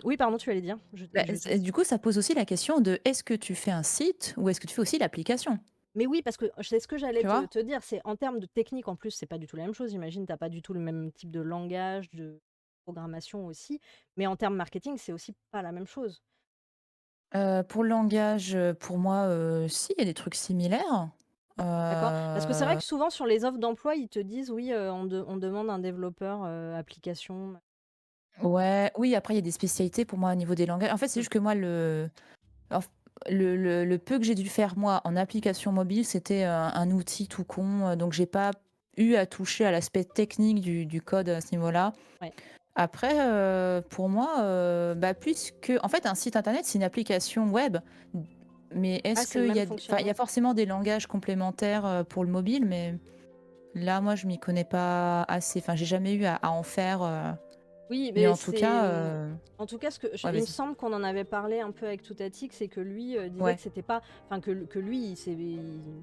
oui pardon, tu allais dire. bah, du coup, ça pose aussi la question de est-ce que tu fais un site ou est-ce que tu fais aussi l'application? Mais oui, parce que c'est ce que j'allais tu vois? te dire, c'est en termes de technique, en plus, c'est pas du tout la même chose. J'imagine, tu pas du tout le même type de langage, de programmation aussi, mais en termes marketing, c'est aussi pas la même chose. Pour le langage, pour moi, si, il y a des trucs similaires. D'accord? Parce que c'est vrai Heu, que souvent sur les offres d'emploi, ils te disent: «Oui, on demande un développeur, application». ouais, oui, après il y a des spécialités pour moi au niveau des langages. En fait, c'est Mmh. juste que moi enf le peu que j'ai dû faire moi en application mobile, c'était, un outil tout con, donc j'ai pas eu à toucher à l'aspect technique du code à ce niveau-là. Ouais. Après, pour moi, bah, puisque en fait, un site internet, c'est une application web, mais Ah, est-ce c'est le qu'il y même a enfin, il y fonctionnement? a forcément des langages complémentaires, pour le mobile, mais là, moi, je m'y connais pas assez. Enfin, j'ai jamais eu à en faire, Oui, mais mais en tout cas, c'est, en tout cas, ce que je ouais, il me vas-y. semble qu'on en avait parlé un peu avec Toutatik, c'est que lui, disait que Ouais. c'était pas enfin que lui, il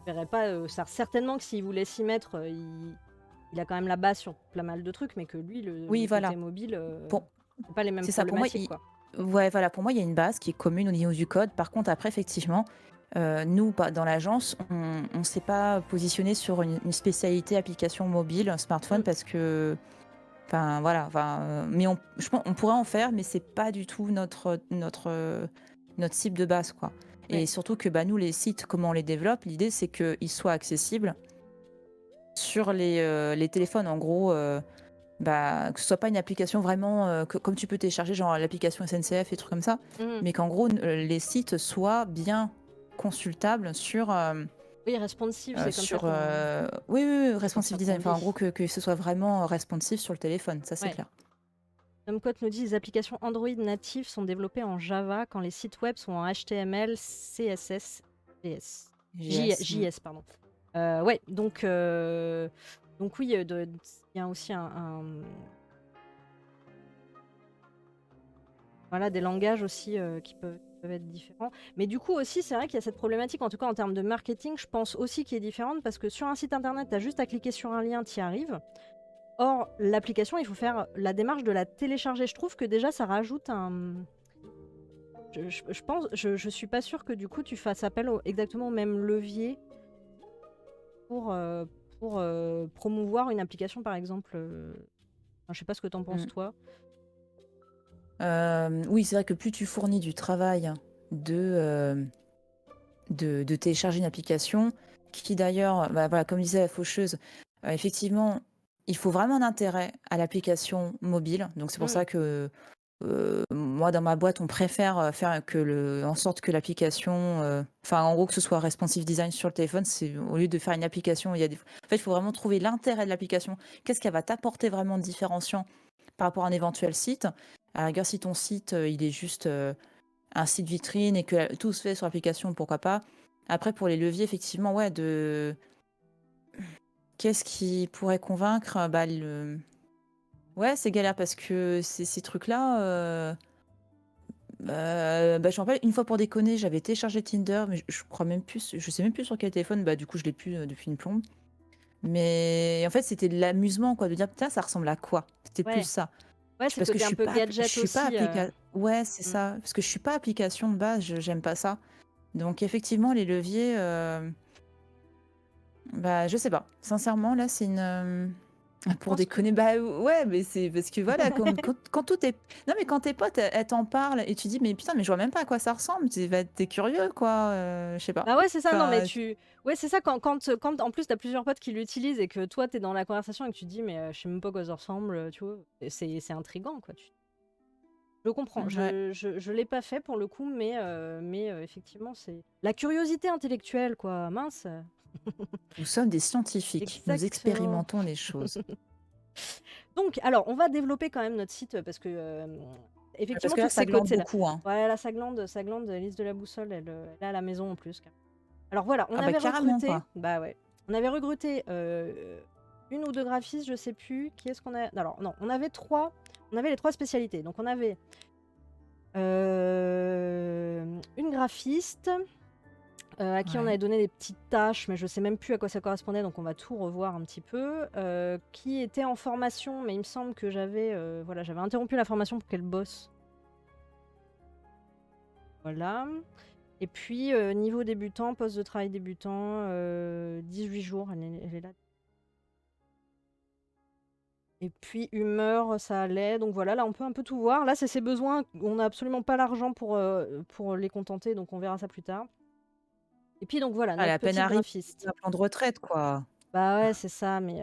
verrait pas, ça certainement que s'il voulait s'y mettre, il a quand même la base sur pas mal de trucs, mais que lui, Oui, le côté voilà. mobile, Pour c'est pas les mêmes c'est ça, pour moi, problématiques, il quoi. ouais, voilà, pour moi, il y a une base qui est commune au niveau du code. Par contre, après, effectivement, nous, pas dans l'agence, on s'est pas positionné sur une spécialité application mobile, smartphone, Mmh, parce que enfin, voilà, enfin, mais je pense on pourrait en faire, mais c'est pas du tout notre cible de base, quoi. Et ouais. surtout que, bah, nous, les sites, comment on les développe, l'idée, c'est qu'ils soient accessibles sur les téléphones. En gros, bah, que ce soit pas une application vraiment, comme tu peux télécharger, genre l'application SNCF et trucs comme ça, Mmh. mais qu'en gros, les sites soient bien consultables Oui, responsive, c'est comme ça sur, qu'on oui, oui, oui, c'est comme responsive ça design. qu'on Enfin, en dit. gros, que ce soit vraiment responsive sur le téléphone, ça, c'est Ouais. clair. Tomcott nous dit: «Les applications Android natives sont développées en Java quand les sites web sont en HTML, CSS, JS». JS, mmh. JS, pardon. Ouais, donc oui, il y a aussi voilà, des langages aussi, qui peuvent être différents. Mais du coup aussi, c'est vrai qu'il y a cette problématique, en tout cas en termes de marketing, je pense aussi qui est différente parce que sur un site internet, tu as juste à cliquer sur un lien, tu y arrives. Or, l'application, il faut faire la démarche de la télécharger. Je trouve que déjà, ça rajoute un. Je pense, je suis pas sûre que du coup, tu fasses appel exactement au même levier pour, promouvoir une application, par exemple. Enfin, je sais pas ce que t'en penses, Mmh. toi. Oui, c'est vrai que plus tu fournis du travail de, de télécharger une application qui d'ailleurs, bah, voilà, comme disait la faucheuse, effectivement, il faut vraiment un intérêt à l'application mobile. Donc c'est pour Mm. ça que, moi dans ma boîte, on préfère, faire en sorte que l'application, enfin en gros que ce soit responsive design sur le téléphone, c'est au lieu de faire une application, il y a des en fait, il faut vraiment trouver l'intérêt de l'application. Qu'est-ce qu'elle va t'apporter vraiment de différenciant par rapport à un éventuel site? À la rigueur, si ton site, il est juste, un site vitrine et que tout se fait sur l'application, pourquoi pas. Après, pour les leviers, effectivement, ouais, qu'est-ce qui pourrait convaincre? Bah, ouais, c'est galère parce que ces trucs-là, bah, je me rappelle, une fois pour déconner, j'avais téléchargé Tinder, mais je crois même plus, je sais même plus sur quel téléphone, bah, du coup, je l'ai plus depuis une plombe. Mais en fait, c'était de l'amusement, quoi, de dire: «Putain, ça ressemble à quoi?» C'était plus Ouais, ça. ouais, c'est le Parce que côté un peu je gadget suis pas aussi. ouais, c'est Mm. ça, parce que je suis pas application de base, j'aime pas ça. Donc effectivement, les leviers, bah, je sais pas. Sincèrement, là, c'est Je pour pense que. déconner, bah, ouais, mais c'est parce que voilà, quand tout est non, mais quand tes potes, elles t'en parlent et tu dis: «Mais putain, mais je vois même pas à quoi ça ressemble». Tu curieux, quoi, je sais pas. Bah ouais, c'est ça, non, mais Enfin, tu. Ouais, c'est ça, quand en plus t'as plusieurs potes qui l'utilisent et que toi t'es dans la conversation et que tu te dis, mais je sais même pas à quoi ça ressemble, tu vois. Et c'est intriguant, quoi. Je comprends, ouais, je l'ai pas fait pour le coup, mais effectivement, c'est la curiosité intellectuelle, quoi, mince. nous sommes des scientifiques, nous Exactement. expérimentons les choses. Donc, alors, on va développer quand même notre site parce que, Parce effectivement, que là, tous ça ces glande côtés-là. beaucoup, hein. Ouais, là, ça glande, Lise de la Boussole, elle est à la maison en plus. Alors voilà, on Ah bah, avait carrément, recruté, quoi. bah ouais, on avait recruté une ou deux graphistes, je sais plus. Qui est-ce qu'on a? Alors, non, on avait les trois spécialités. Donc, on avait une graphiste à qui on Ouais. avait donné des petites tâches, mais je sais même plus à quoi ça correspondait, donc on va tout revoir un petit peu. Qui était en formation, mais il me semble que j'avais interrompu la formation pour qu'elle bosse. Voilà. Et puis, niveau débutant, poste de travail débutant, 18 jours, elle est là. Et puis humeur, ça allait. Donc voilà, là, on peut un peu tout voir. Là, c'est ses besoins. On n'a absolument pas l'argent pour les contenter, donc on verra ça plus tard. Et puis donc voilà, Ah, elle est notre à peine petite arrivée, graphiste. un plan de retraite, quoi. Bah ouais, c'est ça, mais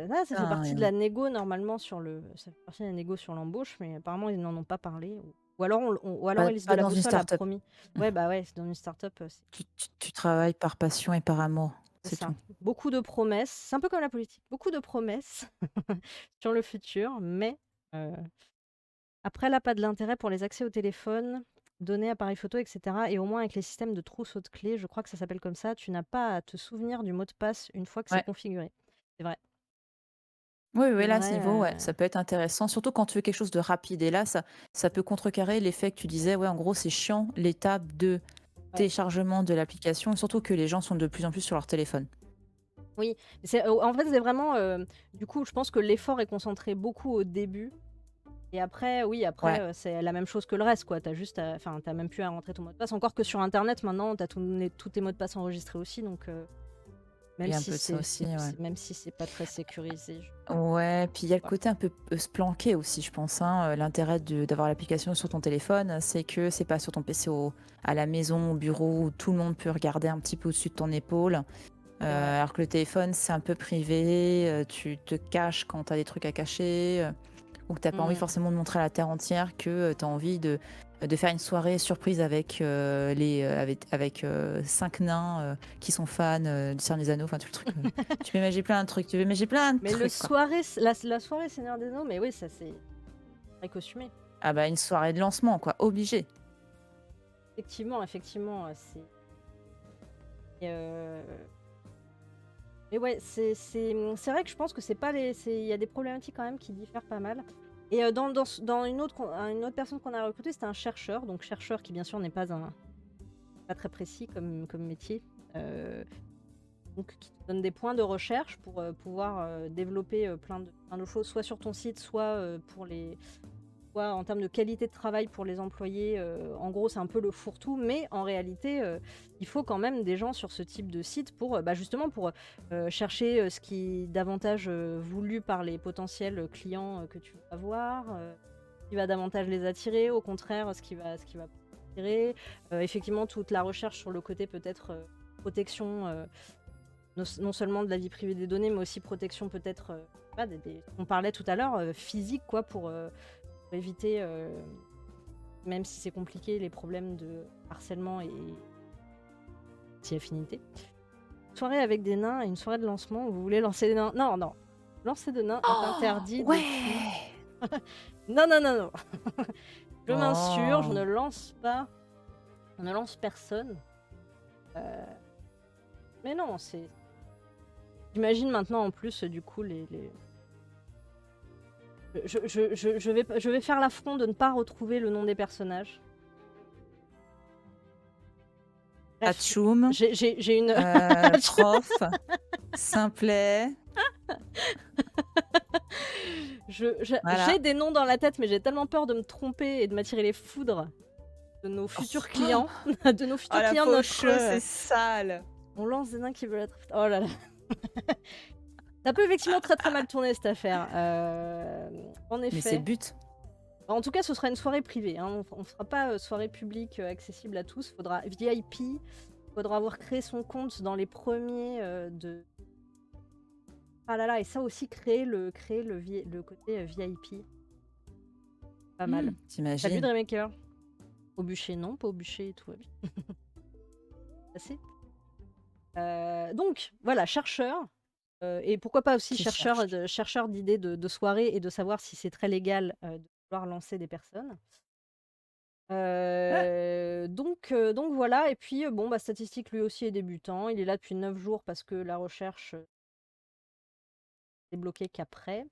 là, ça fait partie de Putain, la négo normalement ça fait partie de la négo sur l'embauche, mais apparemment ils n'en ont pas parlé. Ou alors, ou alors Elise de pas la dans une Boussole a start-up. promis. Ouais, bah ouais, c'est dans une start-up, Tu travailles par passion et par amour, c'est c'est ça. tout. Beaucoup de promesses, c'est un peu comme la politique, beaucoup de promesses sur le futur, mais euh, après là, pas de l'intérêt pour les accès au téléphone, données, appareils photo, etc. Et au moins avec les systèmes de trousseau de clés, je crois que ça s'appelle comme ça, tu n'as pas à te souvenir du mot de passe une fois que c'est Ouais. configuré. C'est vrai. Oui, C'est oui, là, à ce vrai. niveau, ouais, ça peut être intéressant, surtout quand tu veux quelque chose de rapide. Et là, ça peut contrecarrer l'effet que tu disais, ouais, en gros, c'est chiant l'étape de Ouais. téléchargement de l'application, surtout que les gens sont de plus en plus sur leur téléphone. Oui, en fait, c'est vraiment, du coup, je pense que l'effort est concentré beaucoup au début et après, oui, Ouais, après, c'est la même chose que le reste, quoi. Tu juste enfin, tu même plus à rentrer ton mot de passe. Encore que sur internet, maintenant, tu as tous tes mots de passe enregistrés aussi, donc il même y a un si peu de ça c'est aussi, ouais. même si c'est pas très sécurisé, je Ouais, puis il y a le ouais. côté un peu se planquer aussi, je pense, hein. L'intérêt d'avoir l'application sur ton téléphone, c'est que c'est pas sur ton PC à la maison, au bureau, où tout le monde peut regarder un petit peu au-dessus de ton épaule. C'est vrai. Alors que le téléphone, c'est un peu privé, tu te caches quand tu as des trucs à cacher, ou que tu pas envie Mmh. forcément de montrer à la terre entière que tu as envie de faire une soirée surprise avec, avec 5 nains qui sont fans du Seigneur des Anneaux, enfin tout le truc. Tu peux imaginer plein de trucs, tu peux imaginer plein de Mais le trucs, quoi. soirée la soirée Seigneur des Anneaux, mais oui, ça, c'est très costumé. Ah bah une soirée de lancement, quoi, obligé. Effectivement, effectivement, c'est et mais ouais, c'est vrai que je pense que c'est pas les il y a des problématiques quand même qui diffèrent pas mal. Et dans une autre personne qu'on a recrutée, c'était un chercheur, donc chercheur qui bien sûr n'est pas très précis comme métier, heu, donc qui te donne des points de recherche pour, pouvoir, développer, plein de choses, soit sur ton site, soit, soit en termes de qualité de travail pour les employés. En gros, c'est un peu le fourre-tout, mais en réalité, il faut quand même des gens sur ce type de site pour, bah, justement pour, chercher, ce qui est davantage, voulu par les potentiels clients, que tu vas avoir, ce qui va davantage les attirer, au contraire, ce qui va pas attirer. Effectivement, toute la recherche sur le côté peut-être, protection, non seulement de la vie privée des données, mais aussi protection peut-être, pas des on parlait tout à l'heure, physique quoi, pour éviter, même si c'est compliqué, les problèmes de harcèlement et anti-affinité. Soirée avec des nains et une soirée de lancement où vous voulez lancer des nains. Non, non. Lancer de nains est Oh, interdit depuis. ouais. Non, non, non, non. Je m'insurge, je Oh. ne lance pas. On ne lance personne. Euh, Mais non, c'est. J'imagine maintenant en plus, du coup, je vais faire l'affront de ne pas retrouver le nom des personnages. Bref, Atchoum, j'ai une. prof, simplet. J'ai Voilà. des noms dans la tête, mais j'ai tellement peur de me tromper et de m'attirer les foudres de nos futurs clients. De nos Oh futurs la clients de notre. faucheuse, c'est sale. On lance des nains qui veulent être. Oh là là. Ça peut effectivement très très mal tourner cette affaire. En Mais c'est le effet. but. En tout cas, ce sera une soirée privée, hein. On ne fera pas soirée publique accessible à tous. Faudra VIP. Faudra avoir créé son compte dans les premiers de. Ah là là, et ça aussi, le côté VIP. Pas mal. T'as vu T'imagines? Dreammaker? Au bûcher, non, pas au bûcher, tout va bien. Assez. Donc, voilà, chercheur. Et pourquoi pas aussi Qui cherche? chercheur d'idées de soirée et de savoir si c'est très légal de vouloir lancer des personnes. Ouais. Donc voilà, et puis bon, bah, statistique lui aussi est débutant. Il est là depuis 9 jours parce que la recherche n'est bloquée qu'après.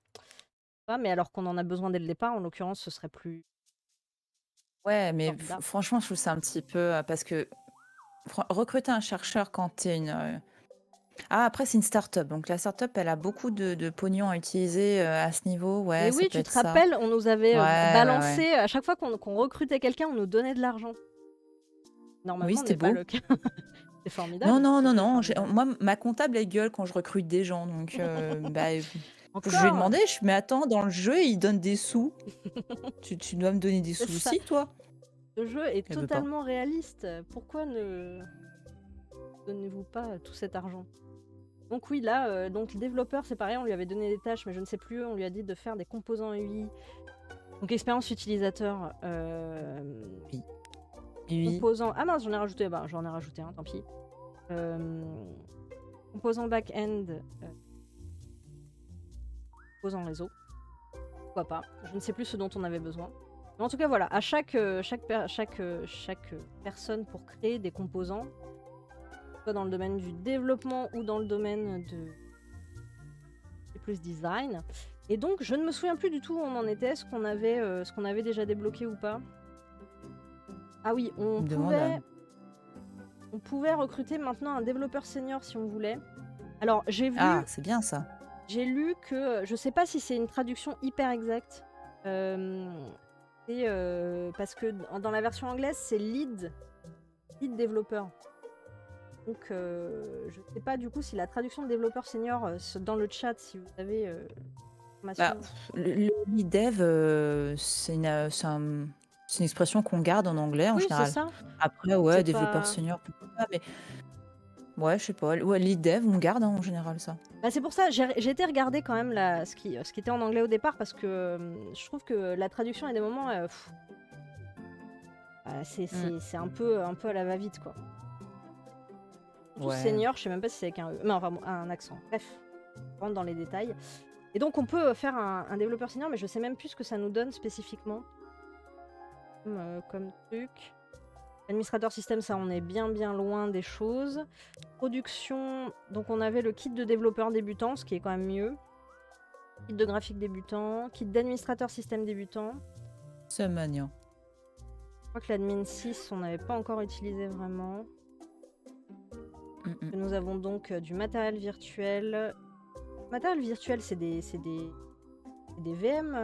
Mais alors qu'on en a besoin dès le départ, en l'occurrence, ce serait plus Ouais, mais formidable. franchement, je trouve ça un petit peu parce que recruter un chercheur quand tu es une. Ah, après, c'est une start-up. Donc, la start-up, elle a beaucoup de pognon à utiliser à ce niveau. Mais Ouais, ça oui, peut tu être te ça. rappelles, on nous avait Ouais, ouais, ouais. balancé, à chaque fois qu'on recrutait quelqu'un, on nous donnait de l'argent. Oui, Normalement, c'était n'est pas beau. le cas. C'est Non, formidable, non, c'est non, très non. formidable. Moi, ma comptable, elle gueule quand je recrute des gens. Donc, bah, je lui ai Encore? demandé, mais attends, dans le jeu, il donne des sous. Tu dois me donner des C'est sous ça. aussi, toi? Le jeu est Elle veut pas. totalement réaliste. Pourquoi ne donnez-vous pas tout cet argent? Donc oui, là, donc le développeur, c'est pareil, on lui avait donné des tâches, mais je ne sais plus, on lui a dit de faire des composants UI. Donc expérience utilisateur, Oui. Oui. composants... Ah mince, j'en ai rajouté un, tant pis. Composant back-end, composant réseau. Pourquoi pas? Je ne sais plus ce dont on avait besoin. Mais en tout cas, voilà, à chaque personne pour créer des composants, soit dans le domaine du développement ou dans le domaine de plus design. Et donc, je ne me souviens plus du tout où on en était, ce qu'on avait déjà débloqué ou pas. Ah oui, On me demande à- on pouvait recruter maintenant un développeur senior si on voulait. Alors, Ah, c'est bien ça. j'ai lu que, je sais pas si c'est une traduction hyper exacte, parce que dans la version anglaise, c'est lead développeur. Donc, je sais pas du coup si la traduction de développeur senior, dans le chat, si vous avez Bah, information. le lead dev, c'est une expression qu'on garde en anglais en Oui, c'est général. ça. Après, ouais, C'est développeur pas. senior, pourquoi pas, mais ouais, je sais pas. Ouais, lead dev, on garde en général ça. Bah, c'est pour ça, j'ai été regarder quand même ce qui était en anglais au départ parce que je trouve que la traduction à des moments, c'est un peu à la va-vite quoi. Tout Ouais. senior, je sais même pas si c'est avec un E, mais enfin bon, un accent. Bref, on rentre dans les détails. Et donc on peut faire un développeur senior, mais je sais même plus ce que ça nous donne spécifiquement comme truc. Administrateur système, ça on est bien loin des choses. Production, donc on avait le kit de développeur débutant, ce qui est quand même mieux. Kit de graphique débutant, kit d'administrateur système débutant. C'est mignon. Je crois que l'admin 6, on n'avait pas encore utilisé vraiment. Nous avons donc du matériel virtuel. Matériel virtuel, c'est des VM,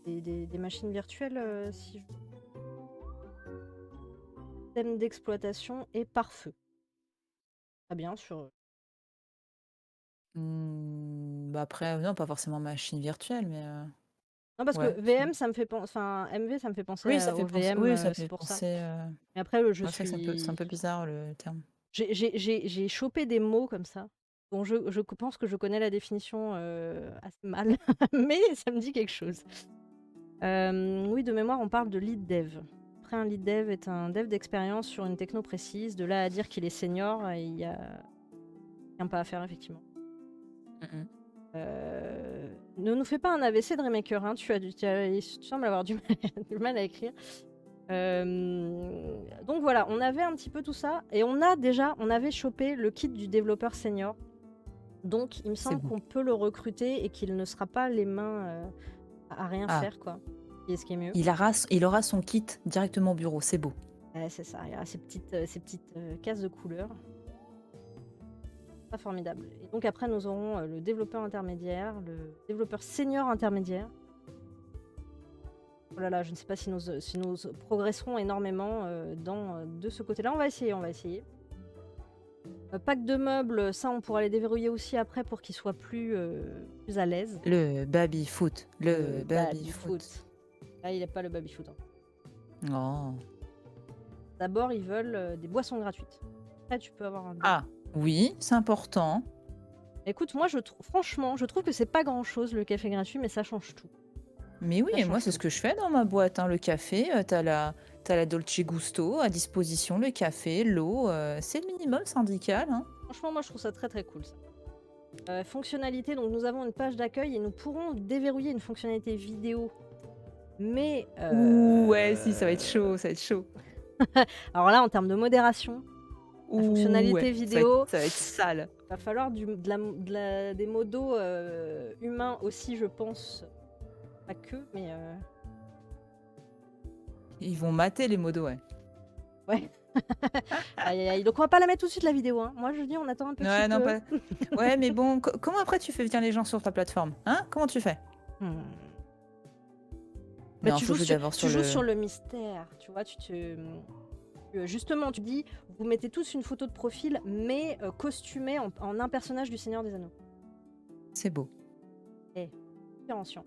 c'est des machines virtuelles, si je... Système d'exploitation et pare-feu. Très bien sur... Bah après, non, pas forcément machine virtuelle, mais Non, parce ouais. que VM, ça me fait penser... Enfin, MV, ça me fait penser Oui, ça fait au penser. VM, Oui, ça c'est fait pour ça. penser. Mais après, je Ouais, c'est vrai que c'est un suis... peu bizarre le terme. J'ai chopé des mots comme ça, dont je pense que je connais la définition assez mal, mais ça me dit quelque chose. Oui, de mémoire, on parle de lead dev. Après, un lead dev est un dev d'expérience sur une techno précise. De là à dire qu'il est senior, il y a rien pas à faire, effectivement. Ne nous fais pas un AVC de Remaker, hein. Tu sembles avoir du mal à écrire. Donc voilà, on avait un petit peu tout ça et on avait chopé le kit du développeur senior. Donc il me semble qu'on peut le recruter et qu'il ne sera pas les mains à rien faire quoi. Et ce qui est mieux. Il aura son kit directement au bureau, c'est beau. Ouais, c'est ça, il y a ces petites cases de couleurs. Pas formidable. Et donc après nous aurons le développeur intermédiaire, le développeur senior intermédiaire. Oh là là, je ne sais pas si nous progresserons énormément de ce côté-là. On va essayer. Pack de meubles, ça on pourra les déverrouiller aussi après pour qu'ils soient plus à l'aise. Le baby-foot. Le baby-foot. Là, il n'est pas le baby-foot. Hein. Oh. D'abord, ils veulent des boissons gratuites. Après, tu peux avoir un... Ah, oui, c'est important. Écoute, moi, franchement, je trouve que c'est pas grand-chose le café gratuit, mais ça change tout. Mais oui, et moi, c'est ce que je fais dans ma boîte. Hein. Le café, t'as la Dolce Gusto à disposition, le café, l'eau. C'est le minimum syndical. Hein. Franchement, moi, je trouve ça très très cool. Ça. Fonctionnalité, donc nous avons une page d'accueil et nous pourrons déverrouiller une fonctionnalité vidéo. Mais... ouais, si, ça va être chaud, Alors là, en termes de modération, la fonctionnalité vidéo... Ça va être sale. Il va falloir des modos humains aussi, je pense. Pas que, mais... Ils vont mater les modos, ouais. Ouais. Aïe, aïe, aïe. Donc on va pas la mettre tout de suite la vidéo. Hein. Moi je dis on attend un petit peu. Non, pas... ouais, mais bon, comment après tu fais venir les gens sur ta plateforme? Hein? Comment tu fais? Bah, tu joues sur le mystère. Tu vois, Justement, tu dis, vous mettez tous une photo de profil, mais costumée en un personnage du Seigneur des Anneaux. C'est beau. Eh, différenciant.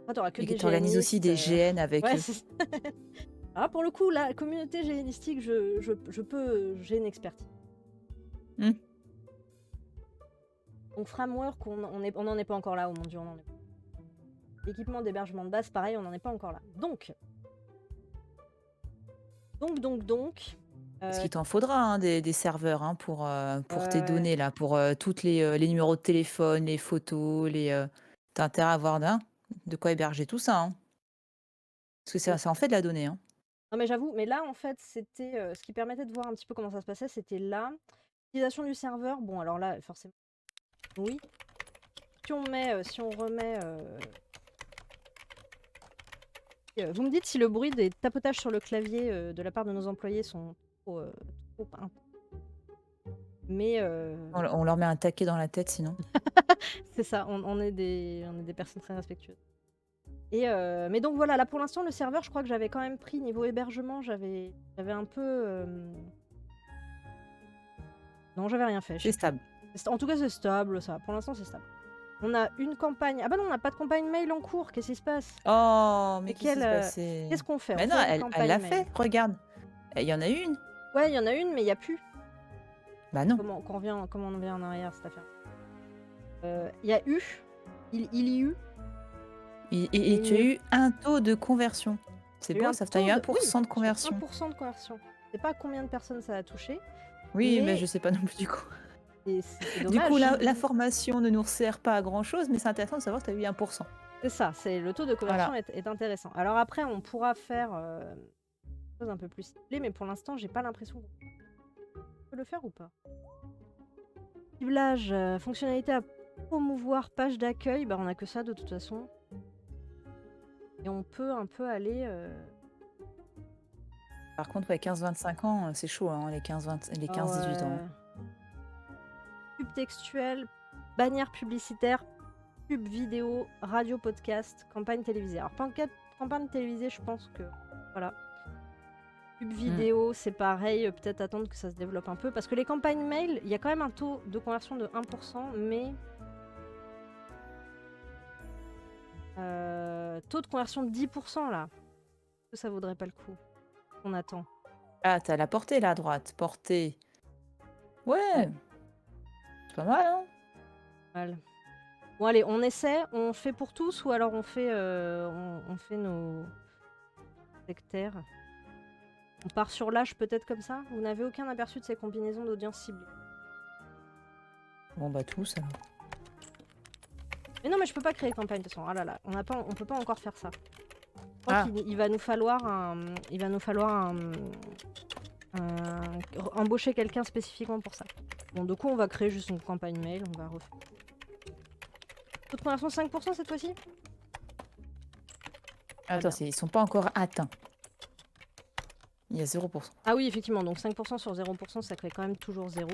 Après, t'auras que Et que des tu organises aussi géanistes. des GN avec Ouais, eux. c'est ça. Ah, pour le coup, la communauté géanistique, j'ai une expertise. Hmm. Donc, framework, on n'en est pas encore là, oh mon dieu, on en est pas. L'équipement d'hébergement de base, pareil, on n'en est pas encore là. Donc. Parce qu'il t'en faudra hein, des serveurs hein, pour tes ouais. données, là, pour toutes les numéros de téléphone, les photos, t'as intérêt à avoir de quoi héberger tout ça. Hein. Parce que ça en fait de la donnée. Hein. Non, mais j'avoue, mais là, en fait, c'était ce qui permettait de voir un petit peu comment ça se passait, c'était là. Utilisation du serveur, bon, alors là, forcément, oui. Si on remet. Vous me dites si le bruit des tapotages sur le clavier de la part de nos employés sont trop. Mais. On leur met un taquet dans la tête sinon. C'est ça, on est des personnes très respectueuses. Mais donc voilà, là pour l'instant, le serveur, je crois que j'avais quand même pris niveau hébergement, j'avais un peu. Non, j'avais rien fait. C'est stable. En tout cas, c'est stable, ça. Pour l'instant, c'est stable. On a une campagne. Ah bah non, on n'a pas de campagne mail en cours. Qu'est-ce qui se passe? Oh, mais qu'est-ce qui s'est passé? Qu'est-ce qu'on fait? Mais On non, fait une elle l'a campagne fait, mail. regarde. Il y en a une. Ouais, il y en a une, mais il n'y a plus. Bah non. Comment on vient en arrière, cette affaire? Il y a eu. Il y eut. Et tu as eu un taux de conversion. C'est J'ai eu beau, un ça taux fait de- 1% de J'ai conversion. 1% de conversion. Je sais pas combien de personnes ça a touché. Oui, mais Mais- je sais pas non plus du coup. Et c'est Du dommage. coup, l'information ne nous sert pas à grand chose, mais c'est intéressant de savoir que tu as eu 1%. C'est ça, le taux de conversion Voilà. est intéressant. Alors après, on pourra faire des choses un peu plus ciblées, mais pour l'instant, j'ai pas l'impression qu'on peut le faire ou pas. Ciblage, fonctionnalité à promouvoir, page d'accueil, bah on a que ça de toute façon. Et on peut un peu aller. Par contre, ouais, 15-25 ans, c'est chaud, hein, les 15-18 ans. Pub textuel, bannière publicitaire, pub vidéo, radio podcast, campagne télévisée. Alors, campagne télévisée, je pense que. Voilà. Pub vidéo, c'est pareil, peut-être attendre que ça se développe un peu. Parce que les campagnes mail, il y a quand même un taux de conversion de 1%, mais. Taux de conversion de 10% là. Est-ce que ça vaudrait pas le coup? On attend. Ah, t'as la portée là à droite. Portée. Ouais. C'est pas mal, hein? Mal. Bon allez, on essaie, on fait pour tous ou alors on fait nos sectaires. On part sur l'âge peut-être comme ça. Vous n'avez aucun aperçu de ces combinaisons d'audience ciblée. Bon bah tous alors. Mais non mais je peux pas créer campagne de toute façon. Ah là là, on peut pas encore faire ça. Je crois qu'il va nous falloir embaucher quelqu'un spécifiquement pour ça. Bon du coup on va créer juste une campagne mail, on va refaire. Taux de conversion 5% cette fois-ci? Attends, ils sont pas encore atteints. Il y a 0%. Ah oui, effectivement, donc 5% sur 0%, ça crée quand même toujours 0.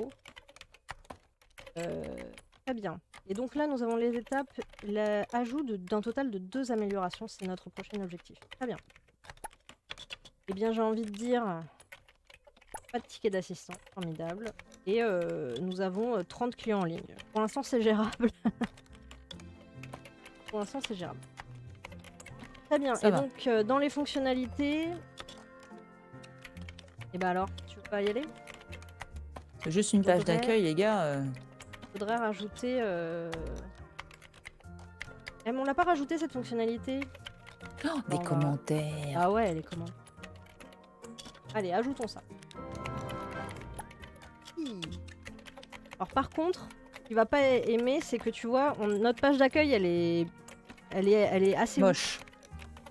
Très bien. Et donc là, nous avons les étapes, l'ajout d'un total de 2 améliorations, c'est notre prochain objectif. Très bien. Eh bien, j'ai envie de dire, pas de ticket d'assistant, formidable. Et nous avons 30 clients en ligne. Pour l'instant, c'est gérable. Pour l'instant, c'est gérable. Très bien. Ça va. Donc, dans les fonctionnalités... Et bah alors, tu veux pas y aller? C'est juste une page d'accueil, les gars. Faudrait rajouter... Eh, mais on l'a pas rajouté cette fonctionnalité. Oh, des commentaires. Ah ouais, les commentaires. Allez, ajoutons ça. Alors par contre, ce qu'il va pas aimer, c'est que tu vois, notre page d'accueil, elle est assez moche. Ouf.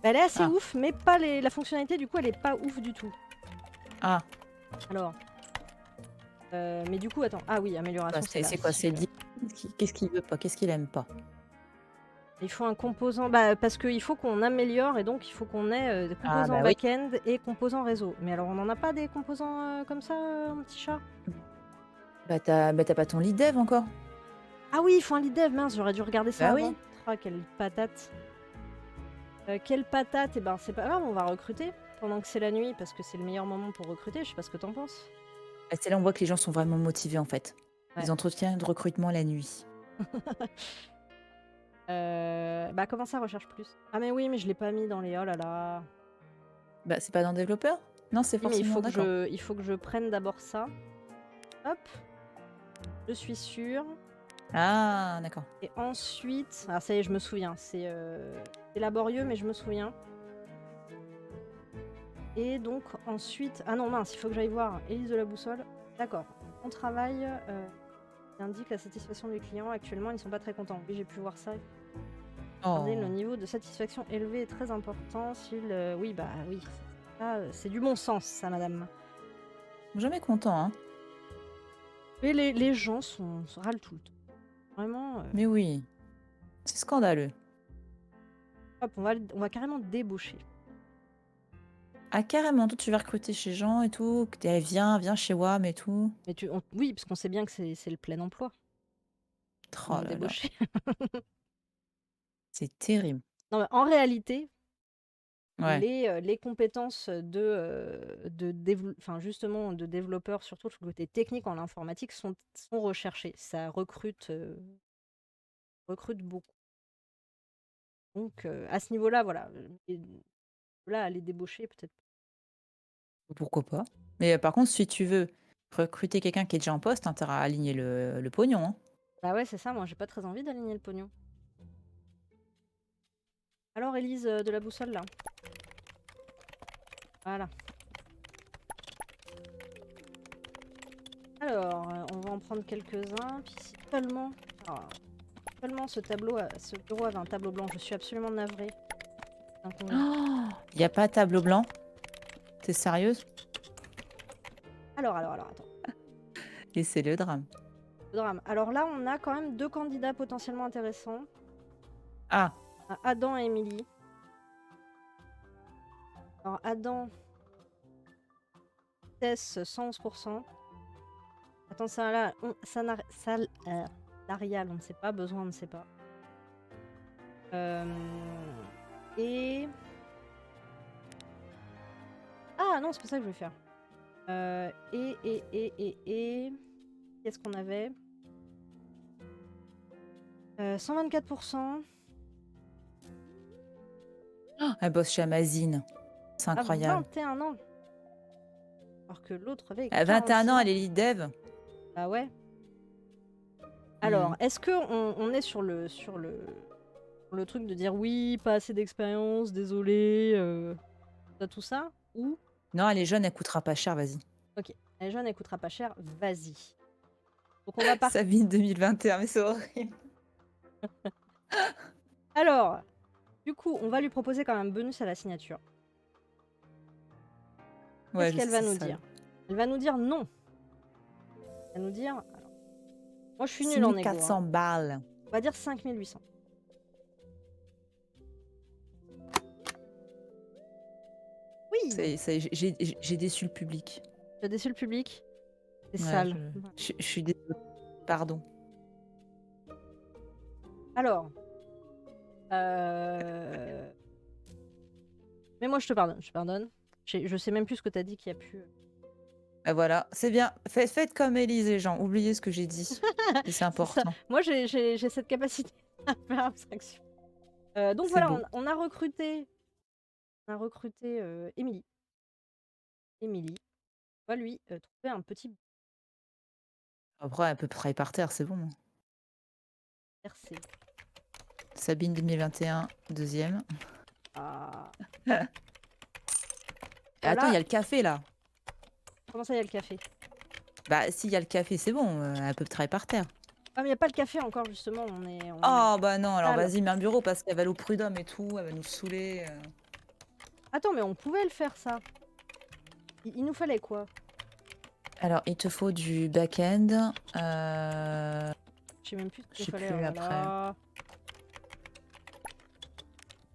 Elle est assez ouf, mais pas la fonctionnalité, du coup, elle est pas ouf du tout. Ah. Alors. Mais du coup, attends. Ah oui, amélioration. Bah, c'est quoi? C'est dit. Qu'est-ce qu'il veut pas? Qu'est-ce qu'il aime pas? Il faut un composant, parce qu'il faut qu'on améliore et donc il faut qu'on ait des composants back-end et composants réseau. Mais alors on n'en a pas des composants comme ça, mon petit chat? Bah t'as pas ton lead dev encore? Ah oui, il faut un lead dev, mince, j'aurais dû regarder ça avant. Oui. Ah, quelle patate. Quelle patate? Eh ben c'est pas grave, on va recruter. pendant que c'est la nuit parce que c'est le meilleur moment pour recruter. Je sais pas ce que t'en penses. Bah, c'est là on voit que les gens sont vraiment motivés en fait. Ouais. Les entretiens de recrutement la nuit. Bah comment ça recherche plus? Ah mais oui, mais je l'ai pas mis dans les oh là là. Bah, c'est pas dans développeur? Non, c'est Oui, mais forcément d'accord. il faut que je prenne d'abord ça. Hop, je suis sûre. Ah, d'accord. Et ensuite, ah ça y est, je me souviens. C'est laborieux, mais je me souviens. Et donc ensuite, ah non mince, il faut que j'aille voir Élise de la Boussole. D'accord. On travaille. Il indique la satisfaction des clients. Actuellement, ils ne sont pas très contents. Oui, j'ai pu voir ça. Regardez, le Oh, niveau de satisfaction élevé est très important. Oui, bah oui, c'est du bon sens, ça, madame. jamais content, hein. Mais les gens râlent tout le temps. Vraiment, Mais oui, c'est scandaleux. hop, on va carrément débaucher. Ah, carrément, toi, tu vas recruter chez gens et tout. Viens chez WAM et tout. Mais oui, parce qu'on sait bien que c'est le plein emploi. Oh Comment là là, débaucher? c'est terrible. Non, mais en réalité, Ouais. les compétences enfin, justement, de développeurs, surtout le côté technique en informatique, sont recherchées. Ça recrute beaucoup. Donc, à ce niveau-là, voilà. Et là, aller débaucher, peut-être. Pourquoi pas? Mais par contre, si tu veux recruter quelqu'un qui est déjà en poste, hein, tu à aligner le pognon, hein. Bah ouais, c'est ça, moi, j'ai pas très envie d'aligner le pognon. Alors, Élise de la Boussole, là. Voilà. Alors, on va en prendre quelques-uns. Puis si seulement, alors, seulement ce bureau avait un tableau blanc, je suis absolument navrée. Il n'y a pas de tableau blanc? T'es sérieuse? Alors, attends. Et c'est le drame. Le drame. Alors là, on a quand même 2 candidats potentiellement intéressants. Ah, Adam et Émilie. Alors, Adam, Tess, 111%. Attends, ça là, salarial, on ne sait pas, besoin, on ne sait pas. Et... Ah non, c'est pas ça que je vais faire. Qu'est-ce qu'on avait 124%. elle bosse chez Amazon. C'est À incroyable. 21 ans. Alors que l'autre avait À 21 46 ans, ans. elle est lead dev. Bah ouais. Hmm. Alors, est-ce que on est sur le truc de dire oui, pas assez d'expérience, désolé, tout ça, ou Non, elle est jeune, elle coûtera pas cher, vas-y. ok, elle est jeune, elle coûtera pas cher, vas-y. Donc on va partir. Sabine 2021, mais c'est horrible. Alors, du coup, on va lui proposer quand même bonus à la signature. Ouais, Qu'est-ce je qu'elle sais, va c'est nous ça. dire? Elle va nous dire non. Elle va nous dire. Alors, moi, je suis nulle en égo. 6400 balles. On va dire 5800. Oui, J'ai déçu le public. j'ai déçu le public. C'est Ouais, sale. je suis désolée. Pardon. Alors. Mais moi, je te pardonne. Je pardonne. Je sais même plus ce que t'as dit qui a pu. Bah voilà, c'est bien. Faites comme Élise, les gens. Oubliez ce que j'ai dit. Et c'est important. Moi, j'ai cette capacité à faire abstraction. Donc C'est voilà, beau. on a recruté. Émilie. Émilie. On va lui trouver un petit Après, elle peut travailler par terre, c'est bon. RC. Sabine 2021, deuxième. Ah. Attends, il Voilà. y a le café là. Comment ça, il y a le café? Bah, s'il y a le café, c'est bon. Elle peut travailler par terre. Ah, mais il n'y a pas le café encore, justement. On est Oh, bah non, alors salle. vas-y, mets un bureau parce qu'elle va aller au prud'homme et tout. Elle va nous saouler. Attends, mais on pouvait le faire, ça. Il nous fallait quoi? Alors, il te faut du back-end. Je sais même plus ce Je qu'il sais fallait. plus Oh là après. là.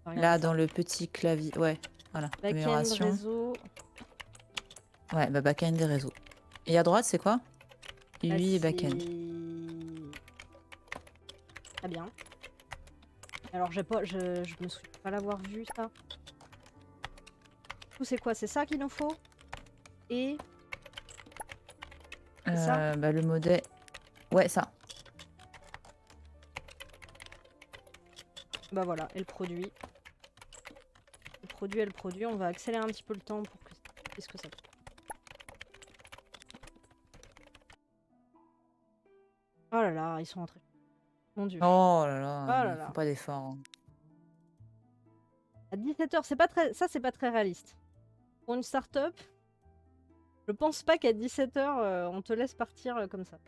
On va regarder Là, ça. dans le petit clavier. Ouais, voilà. Back-end, Amélioration. réseau. Ouais, bah back-end des réseaux. Et à droite, c'est quoi? UI et C'est back-end. très bien. Alors, je me souviens pas l'avoir vu, ça. coup, c'est quoi? C'est ça qu'il nous faut? Et c'est ça? Bah, le modèle. Ouais, ça. Bah voilà, et le produit. Le produit. On va accélérer un petit peu le temps pour que qu'est-ce que ça fait. Oh là là, ils sont rentrés. Mon Dieu. Oh là Oh là, là ils font là. pas d'efforts, hein. À 17h, c'est pas très... ça, c'est pas très réaliste. Pour une start-up, je pense pas qu'à 17h, on te laisse partir comme ça.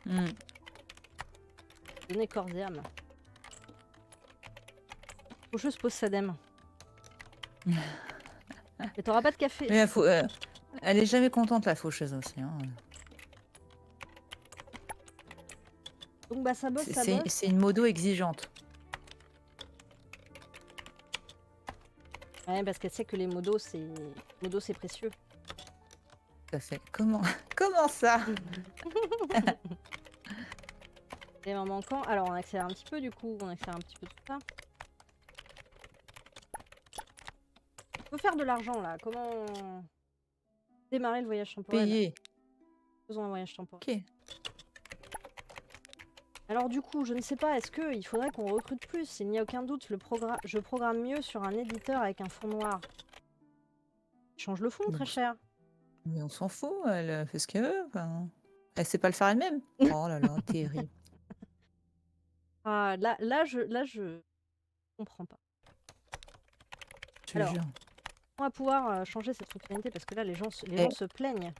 Hmm. Donner corps et âme. Faucheuse pose sa dème. Et t'auras pas de café. Mais elle est jamais contente, la faucheuse aussi, hein. Donc bah ça bosse, ça bosse. C'est une modo exigeante. Ouais, parce qu'elle sait que les modos, c'est précieux. Tout à fait. Comment ça? Élément manquant. Alors on accélère un petit peu du coup, on accélère un petit peu tout ça. Faut faire de l'argent là. Comment démarrer le voyage temporel? Payer. Faisons un voyage temporel. Ok. Alors du coup, je ne sais pas, est-ce qu'il faudrait qu'on recrute plus? Il n'y a aucun doute, je programme mieux sur un éditeur avec un fond noir. Change le fond, très cher. Mais on s'en fout, elle fait ce qu'elle veut. Enfin, elle sait pas le faire elle-même. Oh là là, terrible. Ah, là, je comprends pas. Je te Alors, jure. on va pouvoir changer cette fonctionnalité parce que là, les gens Et se plaignent.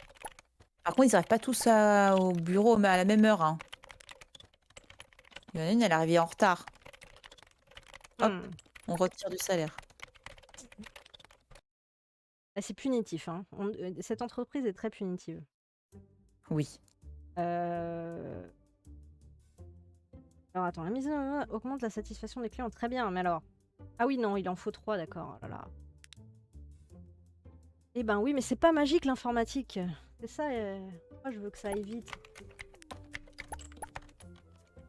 par contre, ils n'arrivent pas tous au bureau mais à la même heure, hein. Il y en a une, elle est arrivée en retard. Hop, Hmm. on retire du salaire. Là, c'est punitif, hein. Cette entreprise est très punitive. Oui. Alors attends, la mise en œuvre augmente la satisfaction des clients. Très bien, mais alors... Ah oui, non, il en faut 3, d'accord. Oh là là. Eh ben oui, mais c'est pas magique l'informatique. C'est ça, moi je veux que ça aille vite.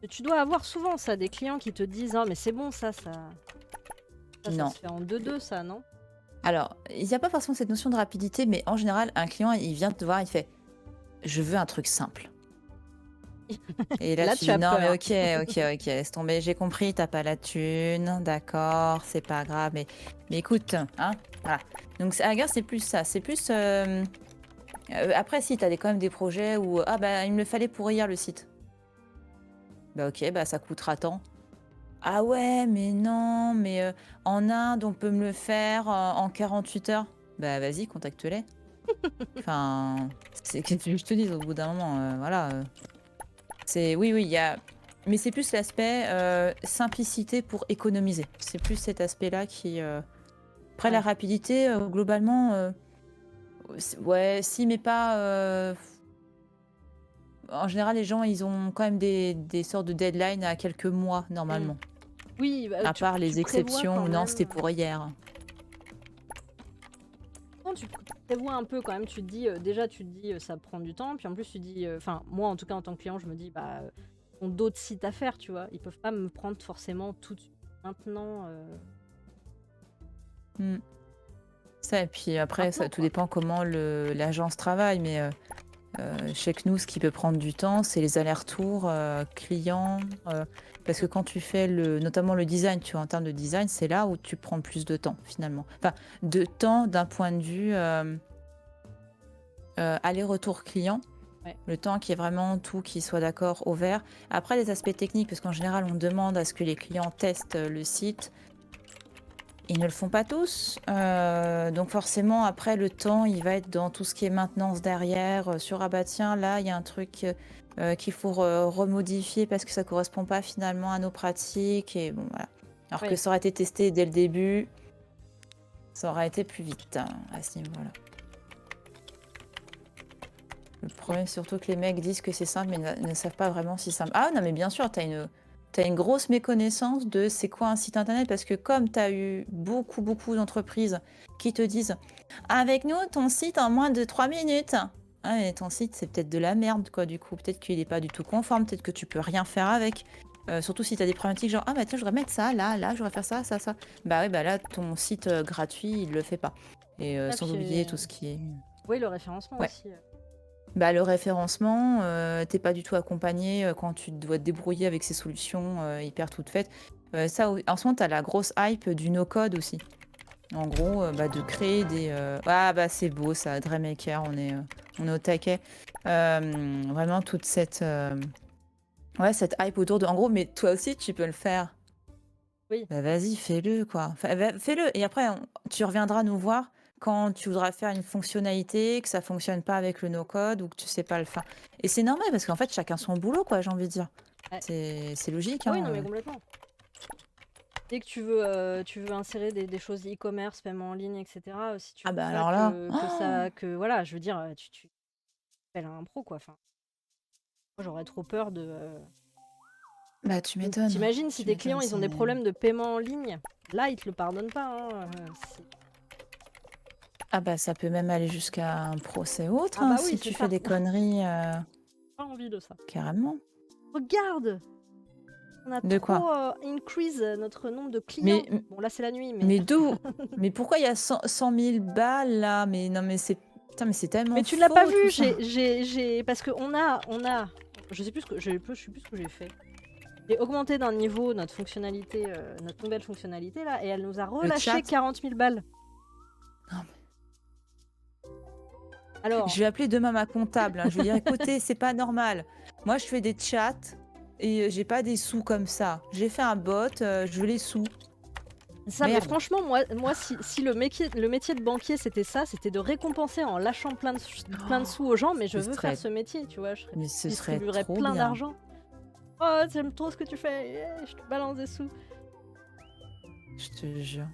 Tu dois avoir souvent ça, des clients qui te disent « Ah mais c'est bon ça Non. se fait en 2-2 ça, non ?» Alors, il n'y a pas forcément cette notion de rapidité, mais en général, un client, il vient te voir, il fait « Je veux un truc simple. » Et là, Là, tu tu dis as non, mais peur. ok, laisse tomber, j'ai compris, t'as pas la thune, d'accord, c'est pas grave, mais écoute, hein, voilà. Donc, à la gare, c'est plus ça, c'est plus. Après, si, t'as quand même des projets où, ah bah, il me le fallait pour hier le site. Bah, ok, bah, ça coûtera tant. Ah ouais, mais non, mais en Inde, on peut me le faire en 48 heures. Bah, vas-y, contacte-les. Enfin, c'est qu'est-ce que tu veux que je te dise au bout d'un moment, voilà. Oui, il y a... Mais c'est plus l'aspect simplicité pour économiser. C'est plus cet aspect-là qui... Après, la Ouais. rapidité, globalement, ouais, si, mais pas... En général, les gens, ils ont quand même des sortes de deadlines à quelques mois, normalement. Oui, bah, À part tu les prévois exceptions quand où non, même. c'était pour hier. Non, tu prévois un peu quand même, tu te dis, déjà tu te dis ça prend du temps, puis en plus tu te dis, enfin moi en tout cas en tant que client, je me dis, bah, ils ont d'autres sites à faire, tu vois. Ils peuvent pas me prendre forcément tout de suite maintenant. Hmm. Ça, et puis après, Maintenant, ça tout quoi. dépend comment l'agence je sais que nous, ce qui peut prendre du temps, c'est les allers-retours clients. Parce que quand tu fais notamment le design, tu vois, en termes de design, c'est là où tu prends plus de temps, finalement. Enfin, de temps d'un point de vue aller-retour client. Ouais. Le temps qui est vraiment tout qui soit d'accord au vert. Après, les aspects techniques, parce qu'en général, on demande à ce que les clients testent le site. Ils ne le font pas tous. Donc forcément, après, le temps, il va être dans tout ce qui est maintenance derrière. Sur, ah bah tiens, là, il y a un truc qu'il faut remodifier parce que ça ne correspond pas finalement à nos pratiques. Et bon, voilà. Alors que Oui. ça aurait été testé dès le début, ça aurait été plus vite hein, à ce niveau-là. Le problème, surtout que les mecs disent que c'est simple, mais ne savent pas vraiment si c'est simple. Ah non, mais bien sûr, t'as une grosse méconnaissance de c'est quoi un site internet, parce que comme tu as eu beaucoup d'entreprises qui te disent « Avec nous, ton site en moins de 3 minutes !» Ah, mais ton site, c'est peut-être de la merde, quoi, du coup. Peut-être qu'il n'est pas du tout conforme, peut-être que tu peux rien faire avec. Surtout si tu as des problématiques genre « Ah bah tiens, je voudrais mettre ça, là, je voudrais faire ça, ça, ça. » Bah oui, bah là, ton site gratuit, il le fait pas. Et Ah, sans puis, oublier tout ce qui est... oui, le référencement Ouais. aussi. Bah, le référencement, t'es pas du tout accompagné quand tu dois te débrouiller avec ces solutions hyper toutes faites. Ça, en ce moment, t'as la grosse hype du no-code aussi. En gros, bah, de créer des... Ah bah c'est beau ça, Dreammaker, on est au taquet. Vraiment toute ouais, cette hype autour de... En gros, mais toi aussi, tu peux le faire. Oui. Bah vas-y, fais-le, quoi. Enfin, fais-le. Et après, tu reviendras nous voir quand tu voudras faire une fonctionnalité, que ça fonctionne pas avec le no-code ou que tu sais pas le faire. Et c'est normal parce qu'en fait, chacun son boulot, quoi, j'ai envie de dire. Ouais. C'est logique, Ah oui, hein. non, mais complètement. Dès que tu veux insérer des choses e-commerce, paiement en ligne, etc., si tu Ah veux bah ça, alors là, voilà, je veux dire, tu appelles un pro, quoi. Enfin, moi, j'aurais trop peur de. bah tu m'étonnes. T'imagines si Tu tes clients, m'étonnes, ils ont des problèmes de paiement en ligne, là, ils te le pardonnent pas, hein. Ah bah ça peut même aller jusqu'à un procès ou autre, Ah hein, bah oui, si c'est tu ça. fais des conneries, Pas envie de ça. carrément. Regarde! On a De quoi? trop increase notre nombre de clients. Mais, Bon, là, c'est la nuit, mais d'où? Mais pourquoi il y a 100 000 balles là? Mais non, mais c'est... Putain, mais c'est tellement Mais tu l'as pas faux tout vu, ça. parce que on a, je sais plus ce que je sais plus ce que j'ai fait. J'ai augmenté d'un niveau notre fonctionnalité, notre nouvelle fonctionnalité là, et elle nous a Le relâché chat? 40 000 balles. Non, Alors, je vais appeler demain ma comptable, hein. Je vais dire, écoutez, c'est pas normal. Moi, je fais des chats et j'ai pas des sous comme ça. J'ai fait un bot, je veux les sous. ça, mais Merde. franchement, moi si le métier de banquier c'était ça, c'était de récompenser en lâchant plein de sous aux gens, mais je Ce veux faire serait... ce métier, tu vois, je Mais ce serait distribuerais trop plein bien. d'argent. Oh, j'aime trop ce que tu fais, yeah, je te balance des sous. Je te jure.